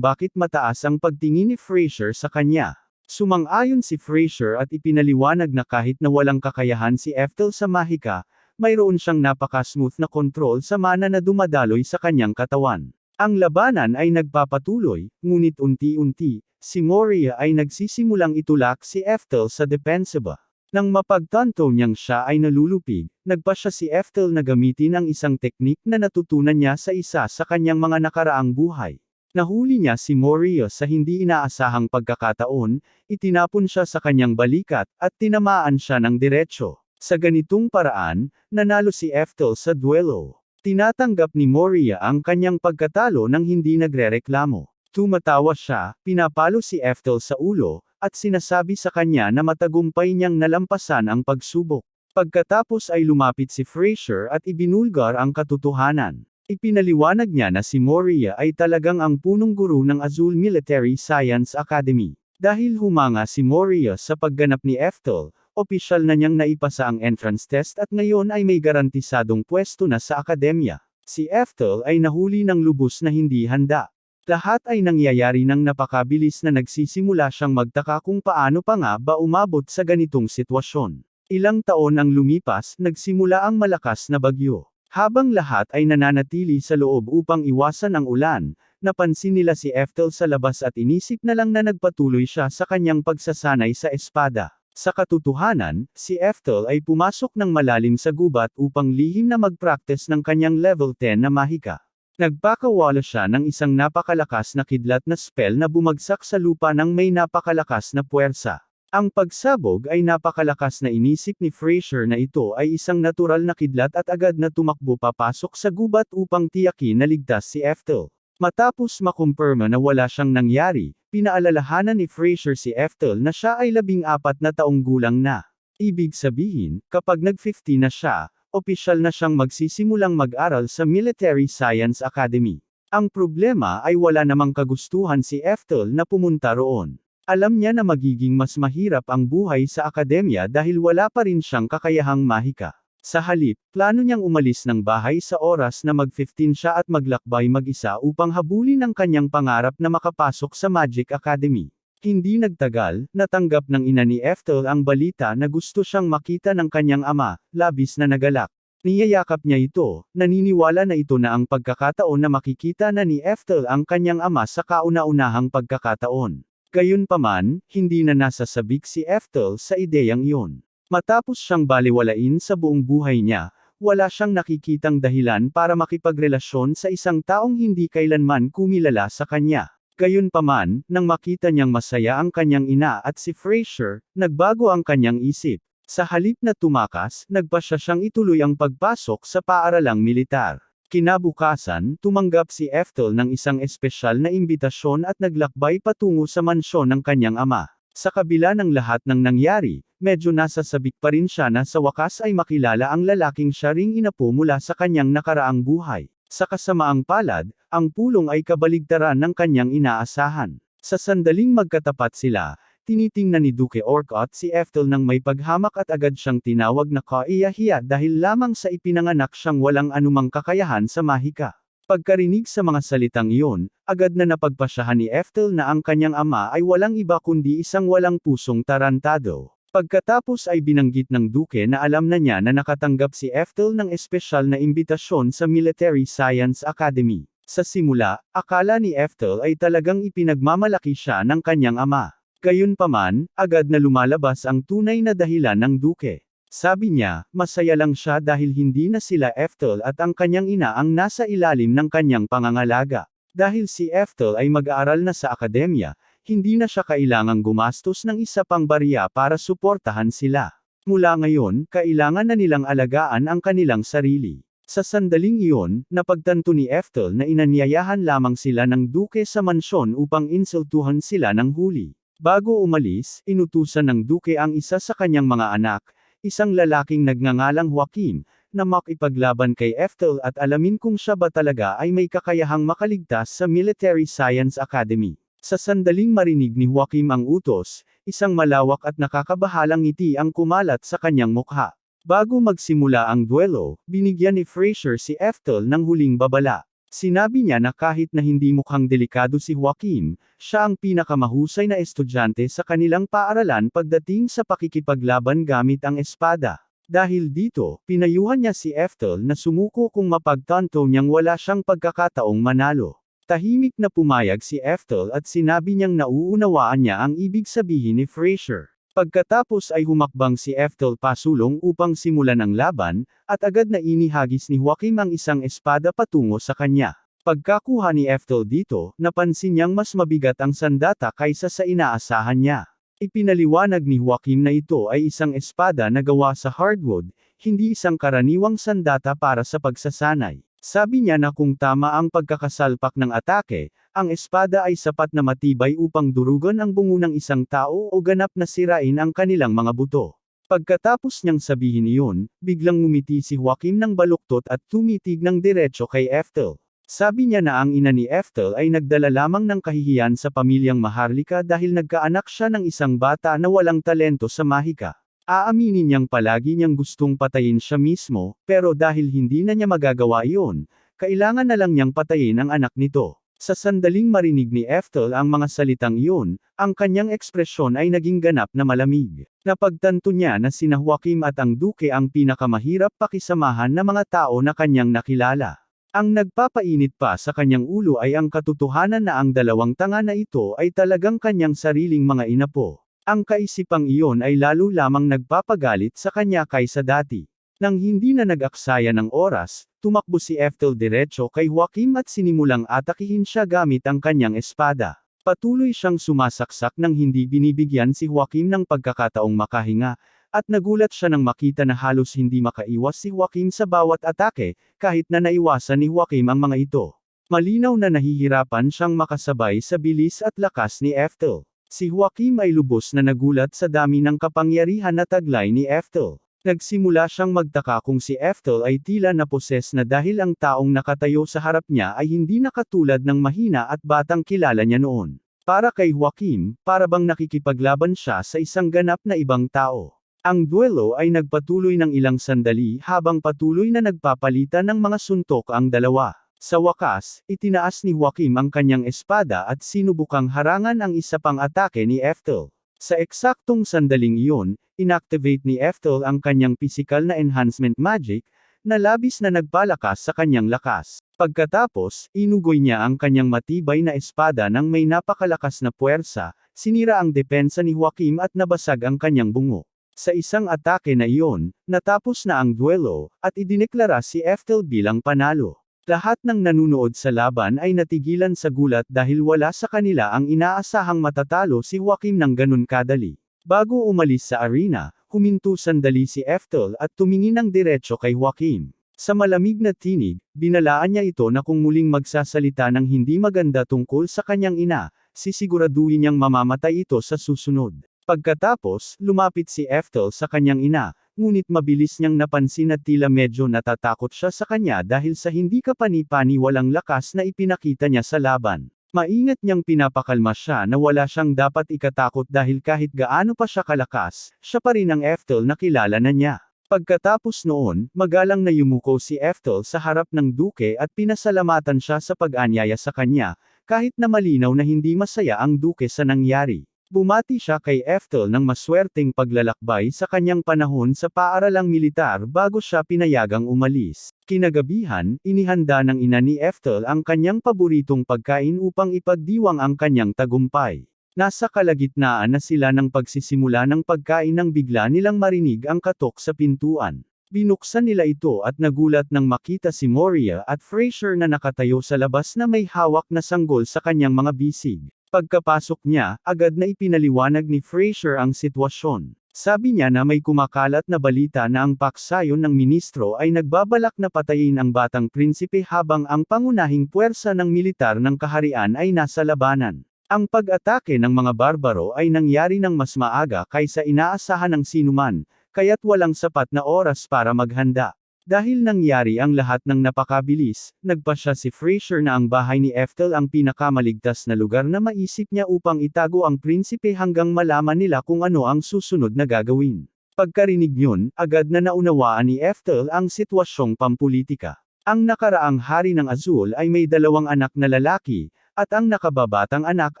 bakit mataas ang pagtingin ni Fraser sa kanya. Sumang-ayon si Fraser at ipinaliwanag na kahit na walang kakayahan si Eftel sa mahika, mayroon siyang napaka-smooth na kontrol sa mana na dumadaloy sa kanyang katawan. Ang labanan ay nagpapatuloy, ngunit unti-unti, si Moria ay nagsisimulang itulak si Eftel sa depensa ba. Nang mapagtanto niyang siya ay nalulupig, nagpa siya si Eftel na gamitin ang isang teknik na natutunan niya sa isa sa kanyang mga nakaraang buhay. Nahuli niya si Moria sa hindi inaasahang pagkakataon, itinapon siya sa kanyang balikat, at tinamaan siya ng diretsyo. Sa ganitong paraan, nanalo si Eftel sa duelo. Tinatanggap ni Moria ang kanyang pagkatalo nang hindi nagrereklamo. Tumatawa siya, pinapalo si Eftel sa ulo, at sinasabi sa kanya na matagumpay niyang nalampasan ang pagsubok. Pagkatapos ay lumapit si Fraser at ibinulgar ang katotohanan. Ipinaliwanag niya na si Moria ay talagang ang punong guro ng Azul Military Science Academy. Dahil humanga si Moria sa pagganap ni Eftel, opisyal na niyang naipasa ang entrance test at ngayon ay may garantisadong pwesto na sa akademya. Si Eftel ay nahuli ng lubos na hindi handa. Lahat ay nangyayari ng napakabilis na nagsisimula siyang magtaka kung paano pa nga ba umabot sa ganitong sitwasyon. Ilang taon ang lumipas, nagsimula ang malakas na bagyo. Habang lahat ay nananatili sa loob upang iwasan ang ulan, napansin nila si Eftel sa labas at inisip na lang na nagpatuloy siya sa kanyang pagsasanay sa espada. Sa katotohanan, si Eftel ay pumasok ng malalim sa gubat upang lihim na mag-practice ng kanyang level 10 na mahika. Nagpakawala siya ng isang napakalakas na kidlat na spell na bumagsak sa lupa ng may napakalakas na puwersa. Ang pagsabog ay napakalakas na inisip ni Fraser na ito ay isang natural na kidlat at agad na tumakbo papasok sa gubat upang tiyakin na ligtas si Eftel. Matapos makumpirma na wala siyang nangyari, pinaalalahanan ni Fraser si Eftel na siya ay 14 na taong gulang na. Ibig sabihin, kapag nag-50 na siya, opisyal na siyang magsisimulang mag-aral sa Military Science Academy. Ang problema ay wala namang kagustuhan si Eftel na pumunta roon. Alam niya na magiging mas mahirap ang buhay sa akademya dahil wala pa rin siyang kakayahang mahika. Sa halip, plano niyang umalis ng bahay sa oras na mag-15 siya at maglakbay mag-isa upang habulin ang kanyang pangarap na makapasok sa Magic Academy. Hindi nagtagal, natanggap ng ina ni Eftel ang balita na gusto siyang makita ng kanyang ama, labis na nagalak. Niyayakap niya ito, naniniwala na ito na ang pagkakataon na makikita na ni Eftel ang kanyang ama sa kauna-unahang pagkakataon. Gayunpaman, hindi na nasasabik si Eftel sa ideyang iyon. Matapos siyang balewalain sa buong buhay niya, wala siyang nakikitang dahilan para makipagrelasyon sa isang taong hindi kailanman kumilala sa kanya. Gayunpaman, nang makita niyang masaya ang kanyang ina at si Fraser, nagbago ang kanyang isip. Sa halip na tumakas, nagpasya siyang ituloy ang pagpasok sa paaralang militar. Kinabukasan, tumanggap si Eftel ng isang espesyal na imbitasyon at naglakbay patungo sa mansyon ng kanyang ama. Sa kabila ng lahat ng nangyari, medyo nasasabik pa rin siya na sa wakas ay makilala ang lalaking siya ring inapo mula sa kanyang nakaraang buhay. Sa kasamaang palad, ang pulong ay kabaligtaran ng kanyang inaasahan. Sa sandaling magkatapat sila, tinitingnan ni Duke Orcott si Eftel nang may paghamak at agad siyang tinawag na kaiyahiya dahil lamang sa ipinanganak siyang walang anumang kakayahan sa mahika. Pagkarinig sa mga salitang iyon, agad na napagpasyahan ni Eftel na ang kanyang ama ay walang iba kundi isang walang pusong tarantado. Pagkatapos ay binanggit ng Duke na alam na niya na nakatanggap si Eftel ng espesyal na imbitasyon sa Military Science Academy. Sa simula, akala ni Eftel ay talagang ipinagmamalaki siya ng kanyang ama. Gayunpaman, agad na lumalabas ang tunay na dahilan ng Duke. Sabi niya, masaya lang siya dahil hindi na sila Eftel at ang kanyang ina ang nasa ilalim ng kanyang pangangalaga. Dahil si Eftel ay mag-aaral na sa akademya, hindi na siya kailangang gumastos ng isa pang barya para suportahan sila. Mula ngayon, kailangan na nilang alagaan ang kanilang sarili. Sa sandaling iyon, napagtanto ni Eftel na inanyayahan lamang sila ng Duke sa mansyon upang insultuhan sila ng huli. Bago umalis, inutusan ng Duke ang isa sa kanyang mga anak, isang lalaking nagngangalang Joaquin, na makipaglaban kay Eftel at alamin kung siya ba talaga ay may kakayahang makaligtas sa Military Science Academy. Sa sandaling marinig ni Joaquim ang utos, isang malawak at nakakabahalang ngiti ang kumalat sa kanyang mukha. Bago magsimula ang duelo, binigyan ni Fraser si Ethel ng huling babala. Sinabi niya na kahit na hindi mukhang delikado si Joaquim, siya ang pinakamahusay na estudyante sa kanilang paaralan pagdating sa pakikipaglaban gamit ang espada. Dahil dito, pinayuhan niya si Ethel na sumuko kung mapagtanto niyang wala siyang pagkakataong manalo. Tahimik na pumayag si Ethel at sinabi niyang nauunawaan niya ang ibig sabihin ni Fraser. Pagkatapos ay humakbang si Ethel pasulong upang simulan ang laban, at agad na inihagis ni Joaquim ang isang espada patungo sa kanya. Pagkakuha ni Ethel dito, napansin niyang mas mabigat ang sandata kaysa sa inaasahan niya. Ipinaliwanag ni Joaquim na ito ay isang espada na gawa sa hardwood, hindi isang karaniwang sandata para sa pagsasanay. Sabi niya na kung tama ang pagkakasalpak ng atake, ang espada ay sapat na matibay upang durugan ang bungo ng isang tao o ganap na sirain ang kanilang mga buto. Pagkatapos niyang sabihin iyon, biglang ngumiti si Joaquim ng baluktot at tumitig ng diretso kay Ethel. Sabi niya na ang ina ni Ethel ay nagdala lamang ng kahihiyan sa pamilyang Maharlika dahil nagkaanak siya ng isang bata na walang talento sa mahika. Aaminin niyang palagi niyang gustong patayin siya mismo, pero dahil hindi na niya magagawa iyon, kailangan na lang niyang patayin ang anak nito. Sa sandaling marinig ni Ethel ang mga salitang iyon, ang kanyang ekspresyon ay naging ganap na malamig. Napagtanto niya na sina Joaquim at ang Duke ang pinakamahirap pakisamahan na mga tao na kanyang nakilala. Ang nagpapainit pa sa kanyang ulo ay ang katotohanan na ang dalawang tanga na ito ay talagang kanyang sariling mga inapo. Ang kaisipang iyon ay lalo lamang nagpapagalit sa kanya kaysa dati. Nang hindi na nag-aksaya ng oras, tumakbo si Ethel diretso kay Joaquim at sinimulang atakihin siya gamit ang kanyang espada. Patuloy siyang sumasaksak nang hindi binibigyan si Joaquim ng pagkakataong makahinga, at nagulat siya nang makita na halos hindi makaiwas si Joaquim sa bawat atake, kahit na naiwasan ni Joaquim ang mga ito. Malinaw na nahihirapan siyang makasabay sa bilis at lakas ni Ethel. Si Joaquim ay lubos na nagulat sa dami ng kapangyarihan na taglay ni Ethel. Nagsimula siyang magtaka kung si Ethel ay tila naposes na dahil ang taong nakatayo sa harap niya ay hindi na katulad ng mahina at batang kilala niya noon. Para kay Joaquim, para bang nakikipaglaban siya sa isang ganap na ibang tao. Ang duelo ay nagpatuloy ng ilang sandali habang patuloy na nagpapalitan ng mga suntok ang dalawa. Sa wakas, itinaas ni Joaquim ang kanyang espada at sinubukang harangan ang isa pang atake ni Ethel. Sa eksaktong sandaling iyon, inactivate ni Ethel ang kanyang pisikal na enhancement magic, na labis na nagpalakas sa kanyang lakas. Pagkatapos, inugoy niya ang kanyang matibay na espada nang may napakalakas na puwersa, sinira ang depensa ni Joaquim at nabasag ang kanyang bungo. Sa isang atake na iyon, natapos na ang duelo, at idineklara si Ethel bilang panalo. Lahat ng nanunood sa laban ay natigilan sa gulat dahil wala sa kanila ang inaasahang matatalo si Joaquim ng ganun kadali. Bago umalis sa arena, huminto sandali si Ethel at tumingin ng diretso kay Joaquim. Sa malamig na tinig, binalaan niya ito na kung muling magsasalita ng hindi maganda tungkol sa kanyang ina, sisiguraduhin niyang mamamatay ito sa susunod. Pagkatapos, lumapit si Ethel sa kanyang ina, ngunit mabilis niyang napansin na tila medyo natatakot siya sa kanya dahil sa hindi kapani-pani walang lakas na ipinakita niya sa laban. Maingat niyang pinapakalma siya na wala siyang dapat ikatakot dahil kahit gaano pa siya kalakas, siya pa rin ang Ethel na kilala na niya. Pagkatapos noon, magalang na yumuko si Ethel sa harap ng Duke at pinasalamatan siya sa pag-anyaya sa kanya, kahit na malinaw na hindi masaya ang Duke sa nangyari. Bumati siya kay Ethel ng maswerteng paglalakbay sa kanyang panahon sa paaralang militar bago siya pinayagang umalis. Kinagabihan, inihanda ng ina ni Ethel ang kanyang paboritong pagkain upang ipagdiwang ang kanyang tagumpay. Nasa kalagitnaan na sila ng pagsisimula ng pagkain nang bigla nilang marinig ang katok sa pintuan. Binuksan nila ito at nagulat nang makita si Moria at Fraser na nakatayo sa labas na may hawak na sanggol sa kanyang mga bisig. Pagkapasok niya, agad na ipinaliwanag ni Fraser ang sitwasyon. Sabi niya na may kumakalat na balita na ang paksayon ng ministro ay nagbabalak na patayin ang batang prinsipe habang ang pangunahing puwersa ng militar ng kaharian ay nasa labanan. Ang pag-atake ng mga barbaro ay nangyari ng mas maaga kaysa inaasahan ng sinuman, kaya't walang sapat na oras para maghanda. Dahil nangyari ang lahat ng napakabilis, nagpasya si Frasier na ang bahay ni Ethel ang pinakamaligtas na lugar na maisip niya upang itago ang prinsipe hanggang malaman nila kung ano ang susunod na gagawin. Pagkarinig niyon, agad na naunawaan ni Ethel ang sitwasyong pampulitika. Ang nakaraang hari ng Azul ay may 2 anak na lalaki, at ang nakababatang anak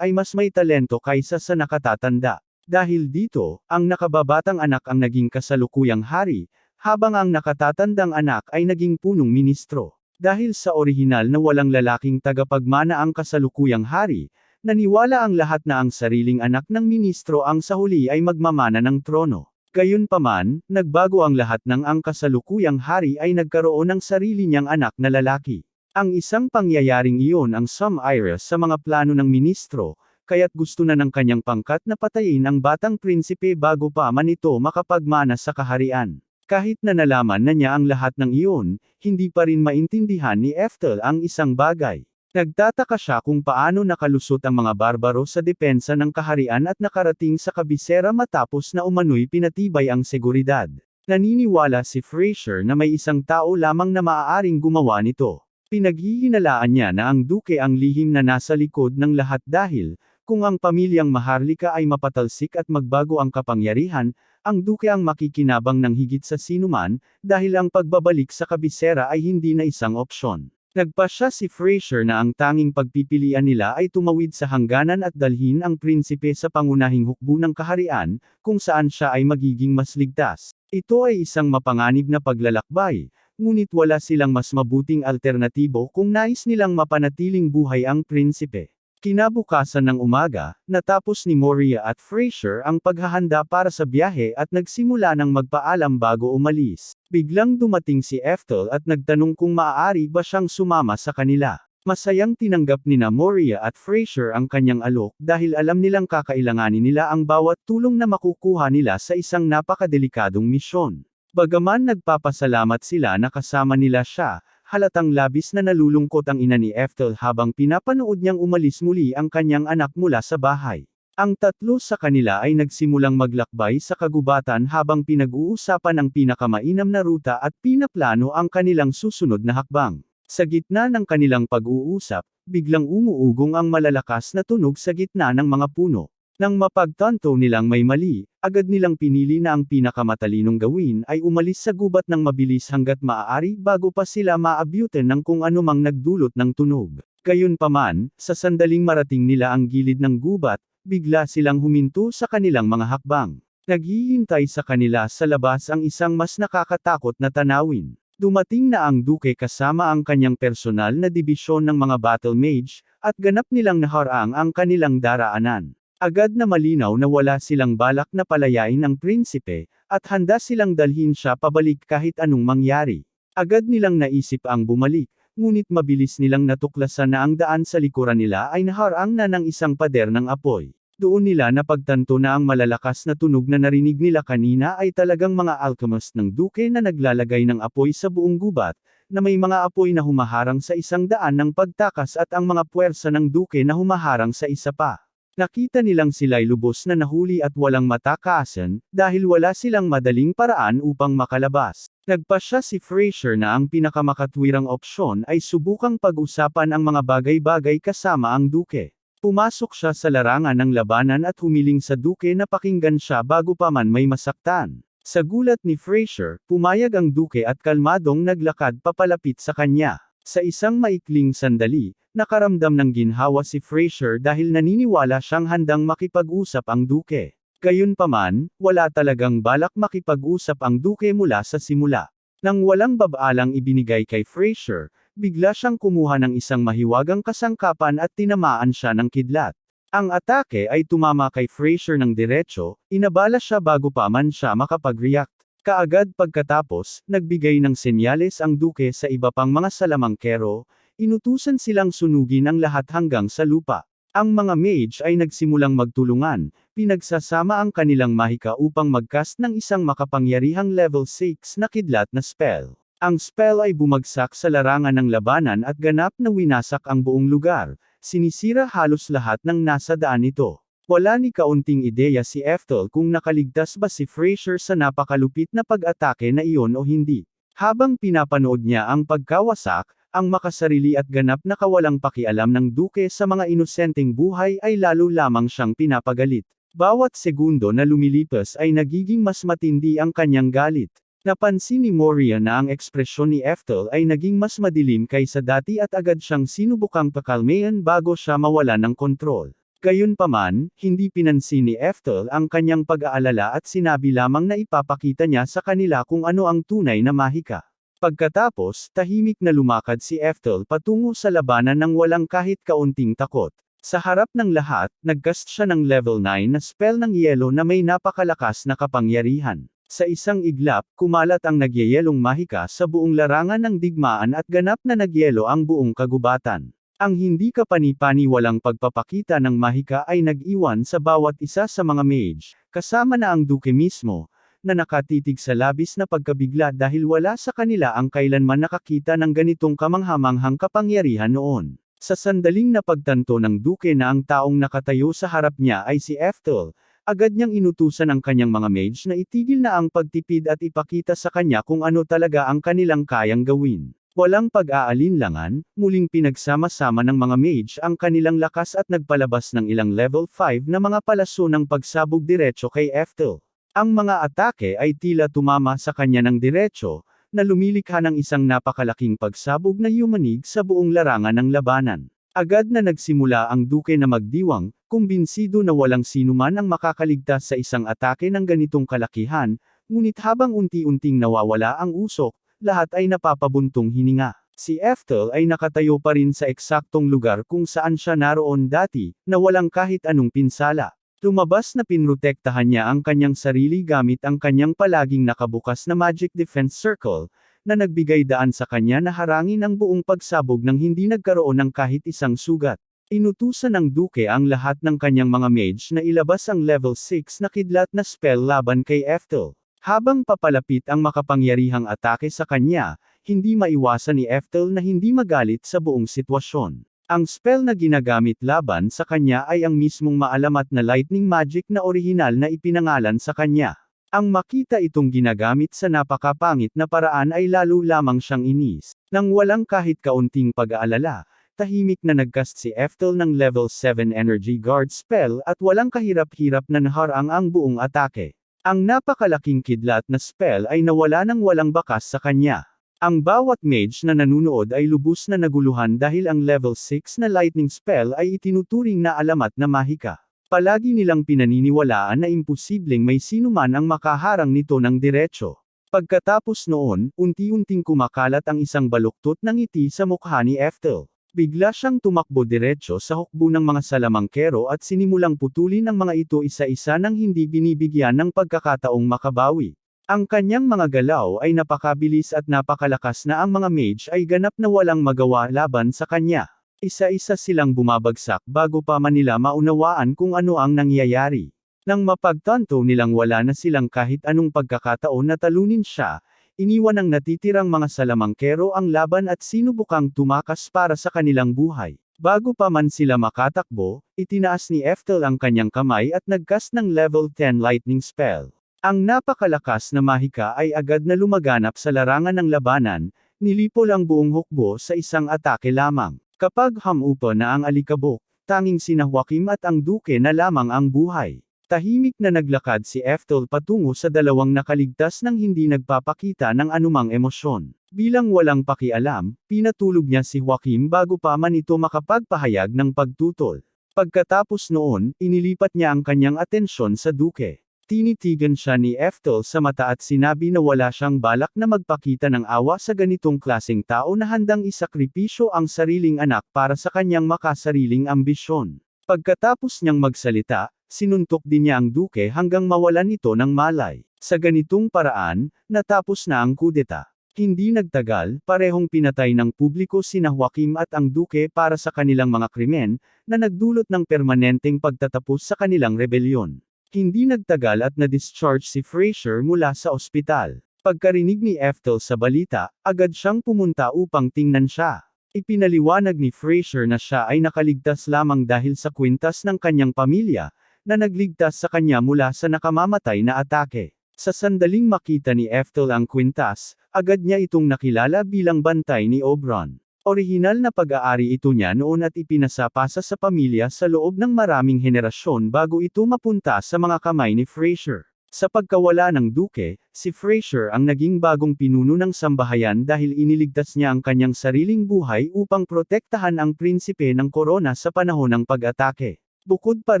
ay mas may talento kaysa sa nakatatanda. Dahil dito, ang nakababatang anak ang naging kasalukuyang hari, habang ang nakatatandang anak ay naging punong ministro. Dahil sa orihinal na walang lalaking tagapagmana ang kasalukuyang hari, naniwala ang lahat na ang sariling anak ng ministro ang sa huli ay magmamana ng trono. Gayunpaman, nagbago ang lahat ng ang kasalukuyang hari ay nagkaroon ng sarili niyang anak na lalaki. Ang isang pangyayaring iyon ang sum-ira sa mga plano ng ministro, kaya't gusto na ng kanyang pangkat na patayin ang batang prinsipe bago pa man ito makapagmana sa kaharian. Kahit na nalaman na niya ang lahat ng iyon, hindi pa rin maintindihan ni Ethel ang isang bagay. Nagtataka siya kung paano nakalusot ang mga barbaro sa depensa ng kaharian at nakarating sa kabisera matapos na umano'y pinatibay ang seguridad. Naniniwala si Frasier na may isang tao lamang na maaaring gumawa nito. Pinaghihinalaan niya na ang duke ang lihim na nasa likod ng lahat dahil, kung ang pamilyang Maharlika ay mapatalsik at magbago ang kapangyarihan, ang duke ang makikinabang ng higit sa sinuman, dahil ang pagbabalik sa kabisera ay hindi na isang opsyon. Nagpasya si Frasier na ang tanging pagpipilian nila ay tumawid sa hangganan at dalhin ang prinsipe sa pangunahing hukbo ng kaharian, kung saan siya ay magiging mas ligtas. Ito ay isang mapanganib na paglalakbay, ngunit wala silang mas mabuting alternatibo kung nais nilang mapanatiling buhay ang prinsipe. Kinabukasan ng umaga, natapos ni Moria at Frasier ang paghahanda para sa biyahe at nagsimula ng magpaalam bago umalis. Biglang dumating si Ethel at nagtanong kung maaari ba siyang sumama sa kanila. Masayang tinanggap nina Moria at Frasier ang kanyang alok dahil alam nilang kakailanganin nila ang bawat tulong na makukuha nila sa isang napakadelikadong misyon. Bagaman nagpapasalamat sila na kasama nila siya, halatang labis na nalulungkot ang ina ni Ethel habang pinapanood niyang umalis muli ang kanyang anak mula sa bahay. Ang tatlo sa kanila ay nagsimulang maglakbay sa kagubatan habang pinag-uusapan ang pinakamainam na ruta at pinaplano ang kanilang susunod na hakbang. Sa gitna ng kanilang pag-uusap, biglang umuugong ang malalakas na tunog sa gitna ng mga puno. Nang mapagtanto nilang may mali, agad nilang pinili na ang pinakamatalinong gawin ay umalis sa gubat ng mabilis hanggat maaari bago pa sila maabutan ng kung anumang nagdulot ng tunog. Gayunpaman, sa sandaling marating nila ang gilid ng gubat, bigla silang huminto sa kanilang mga hakbang. Naghihintay sa kanila sa labas ang isang mas nakakatakot na tanawin. Dumating na ang duke kasama ang kanyang personal na dibisyon ng mga battle mage, at ganap nilang naharang ang kanilang daraanan. Agad na malinaw na wala silang balak na palayain ang prinsipe, at handa silang dalhin siya pabalik kahit anong mangyari. Agad nilang naisip ang bumalik, ngunit mabilis nilang natuklasan na ang daan sa likuran nila ay naharang na ng isang pader ng apoy. Doon nila napagtanto na ang malalakas na tunog na narinig nila kanina ay talagang mga alchemist ng duke na naglalagay ng apoy sa buong gubat, na may mga apoy na humaharang sa isang daan ng pagtakas at ang mga puwersa ng duke na humaharang sa isa pa. Nakita nilang sila'y lubos na nahuli at walang matakasan, dahil wala silang madaling paraan upang makalabas. Nagpasya si Frasier na ang pinakamakatwirang opsyon ay subukang pag-usapan ang mga bagay-bagay kasama ang duke. Pumasok siya sa larangan ng labanan at humiling sa duke na pakinggan siya bago pa man may masaktan. Sa gulat ni Frasier, pumayag ang duke at kalmadong naglakad papalapit sa kanya. Sa isang maikling sandali, nakaramdam ng ginhawa si Frasier dahil naniniwala siyang handang makipag-usap ang duke. Gayunpaman, wala talagang balak makipag-usap ang duke mula sa simula. Nang walang babaalang ibinigay kay Frasier, bigla siyang kumuha ng isang mahiwagang kasangkapan at tinamaan siya ng kidlat. Ang atake ay tumama kay Frasier ng diretso, inabala siya bago pa man siya makapag-react. Kaagad pagkatapos, nagbigay ng senyales ang duke sa iba pang mga salamangkero, inutusan silang sunugin ang lahat hanggang sa lupa. Ang mga mage ay nagsimulang magtulungan, pinagsasama ang kanilang mahika upang mag-cast ng isang makapangyarihang level 6 na kidlat na spell. Ang spell ay bumagsak sa larangan ng labanan at ganap na winasak ang buong lugar, sinisira halos lahat ng nasa daan nito. Wala ni kaunting ideya si Ethel kung nakaligtas ba si Frasier sa napakalupit na pag-atake na iyon o hindi. Habang pinapanood niya ang pagkawasak, ang makasarili at ganap na kawalang pakialam ng Duke sa mga inosenteng buhay ay lalo lamang siyang pinapagalit. Bawat segundo na lumilipas ay nagiging mas matindi ang kanyang galit. Napansin ni Moria na ang ekspresyon ni Eftel ay naging mas madilim kaysa dati at agad siyang sinubukang pakalmayan bago siya mawala ng kontrol. Gayunpaman, hindi pinansin ni Eftel ang kanyang pag-aalala at sinabi lamang na ipapakita niya sa kanila kung ano ang tunay na mahika. Pagkatapos, tahimik na lumakad si Eftel patungo sa labanan nang walang kahit kaunting takot. Sa harap ng lahat, nag-cast siya ng level 9 na spell ng yelo na may napakalakas na kapangyarihan. Sa isang iglap, kumalat ang nagyayelong mahika sa buong larangan ng digmaan at ganap na nagyelo ang buong kagubatan. Ang hindi kapani-paniwalang pagpapakita ng mahika ay nag-iwan sa bawat isa sa mga mage, kasama na ang Duke mismo, na nakatitig sa labis na pagkabigla dahil wala sa kanila ang kailanman nakakita ng ganitong kamanghamanghang kapangyarihan noon. Sa sandaling napagtanto ng Duke na ang taong nakatayo sa harap niya ay si Eftel, agad niyang inutusan ang kanyang mga mage na itigil na ang pagtipid at ipakita sa kanya kung ano talaga ang kanilang kayang gawin. Walang pag-aalinlangan, muling pinagsama-sama ng mga mage ang kanilang lakas at nagpalabas ng ilang level 5 na mga palaso ng pagsabog diretso kay Eftel. Ang mga atake ay tila tumama sa kanya ng diretso, na lumilikha ng isang napakalaking pagsabog na yumanig sa buong larangan ng labanan. Agad na nagsimula ang Duke na magdiwang, kumbinsido na walang sinuman ang makakaligtas sa isang atake ng ganitong kalakihan, ngunit habang unti-unting nawawala ang usok, lahat ay napapabuntong hininga. Si Eftel ay nakatayo pa rin sa eksaktong lugar kung saan siya naroon dati, na walang kahit anong pinsala. Lumabas na pinrotektahan niya ang kanyang sarili gamit ang kanyang palaging nakabukas na Magic Defense Circle, na nagbigay daan sa kanya na harangin ang buong pagsabog nang hindi nagkaroon ng kahit isang sugat. Inutusan ng Duke ang lahat ng kanyang mga mage na ilabas ang level 6 na kidlat na spell laban kay Eftel. Habang papalapit ang makapangyarihang atake sa kanya, hindi maiwasan ni Eftel na hindi magalit sa buong sitwasyon. Ang spell na ginagamit laban sa kanya ay ang mismong maalamat na lightning magic na orihinal na ipinangalan sa kanya. Ang makita itong ginagamit sa napakapangit na paraan ay lalo lamang siyang inis. Nang walang kahit kaunting pag-aalala, tahimik na nagcast si Eftel ng level 7 energy guard spell at walang kahirap-hirap na naharang ang buong atake. Ang napakalaking kidlat na spell ay nawala ng walang bakas sa kanya. Ang bawat mage na nanunood ay lubos na naguluhan dahil ang level 6 na lightning spell ay itinuturing na alamat na mahika. Palagi nilang pinaniniwalaan na imposibleng may sinuman ang makaharang nito ng diretso. Pagkatapos noon, unti-unting kumakalat ang isang baluktot ng ngiti sa mukha ni Eftel. Bigla siyang tumakbo diretso sa hukbo ng mga salamangkero at sinimulang putulin ang mga ito isa-isa nang hindi binibigyan ng pagkakataong makabawi. Ang kanyang mga galaw ay napakabilis at napakalakas na ang mga mage ay ganap na walang magawa laban sa kanya. Isa-isa silang bumabagsak bago pa man nila maunawaan kung ano ang nangyayari. Nang mapagtanto nilang wala na silang kahit anong pagkakataon na talunin siya, iniwan ng natitirang mga salamangkero ang laban at sinubukang tumakas para sa kanilang buhay. Bago pa man sila makatakbo, itinaas ni Eftel ang kanyang kamay at nagcast ng level 10 lightning spell. Ang napakalakas na mahika ay agad na lumaganap sa larangan ng labanan, nilipol ang buong hukbo sa isang atake lamang. Kapag hamupa na ang alikabok, tanging sina Joaquim at ang Duke na lamang ang buhay. Tahimik na naglakad si Eftel patungo sa dalawang nakaligtas nang hindi nagpapakita ng anumang emosyon. Bilang walang pakialam, pinatulog niya si Joaquim bago pa man ito makapagpahayag ng pagtutol. Pagkatapos noon, inilipat niya ang kanyang atensyon sa Duke. Tinitigan siya ni Eftel sa mata at sinabi na wala siyang balak na magpakita ng awa sa ganitong klaseng tao na handang isakripisyo ang sariling anak para sa kanyang makasariling ambisyon. Pagkatapos niyang magsalita, sinuntok din niya ang Duke hanggang mawalan ito ng malay. Sa ganitong paraan, natapos na ang kudeta. Hindi nagtagal, parehong pinatay ng publiko sina Joaquim at ang Duke para sa kanilang mga krimen, na nagdulot ng permanenteng pagtatapos sa kanilang rebelyon. Hindi nagtagal at na-discharge si Fraser mula sa ospital. Pagkarinig ni Eftel sa balita, agad siyang pumunta upang tingnan siya. Ipinaliwanag ni Fraser na siya ay nakaligtas lamang dahil sa kwintas ng kanyang pamilya, na nagligtas sa kanya mula sa nakamamatay na atake. Sa sandaling makita ni Eftel ang kwintas, agad niya itong nakilala bilang bantay ni Oberon. Orihinal na pag-aari ito niya noon at ipinasapasa sa pamilya sa loob ng maraming henerasyon bago ito mapunta sa mga kamay ni Frasier. Sa pagkawala ng duke, si Frasier ang naging bagong pinuno ng sambahayan dahil iniligtas niya ang kanyang sariling buhay upang protektahan ang prinsipe ng korona sa panahon ng pag-atake. Bukod pa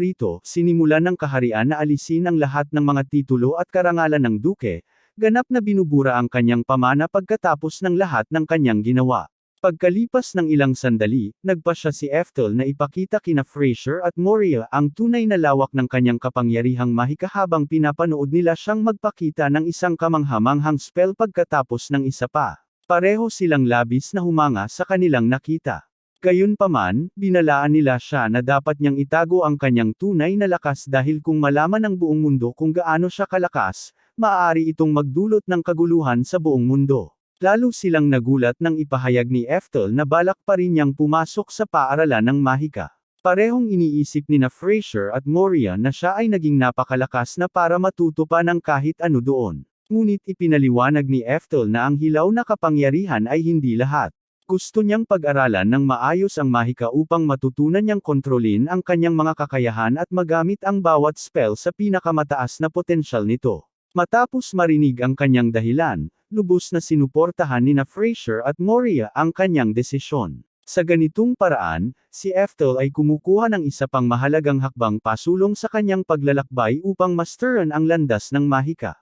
rito, sinimulan ng kaharian na alisin ang lahat ng mga titulo at karangalan ng duke, ganap na binubura ang kanyang pamana pagkatapos ng lahat ng kanyang ginawa. Pagkalipas ng ilang sandali, nagpasya si Eftel na ipakita kina Frasier at Moria ang tunay na lawak ng kanyang kapangyarihang mahika habang pinapanood nila siyang magpakita ng isang kamanghamanghang spell pagkatapos ng isa pa. Pareho silang labis na humanga sa kanilang nakita. Gayunpaman, binalaan nila siya na dapat niyang itago ang kanyang tunay na lakas dahil kung malaman ng buong mundo kung gaano siya kalakas, maaari itong magdulot ng kaguluhan sa buong mundo. Lalo silang nagulat nang ipahayag ni Eftel na balak pa rin niyang pumasok sa paaralan ng mahika. Parehong iniisip ni na Frasier at Moria na siya ay naging napakalakas na para matuto pa ng kahit ano doon. Ngunit ipinaliwanag ni Eftel na ang hilaw na kapangyarihan ay hindi lahat. Gusto niyang pag-aralan ng maayos ang mahika upang matutunan niyang kontrolin ang kanyang mga kakayahan at magamit ang bawat spell sa pinakamataas na potensyal nito. Matapos marinig ang kanyang dahilan, lubos na sinuportahan ni na Frasier at Moria ang kanyang desisyon. Sa ganitong paraan, si Eftel ay kumukuha ng isa pang mahalagang hakbang pasulong sa kanyang paglalakbay upang masteran ang landas ng mahika.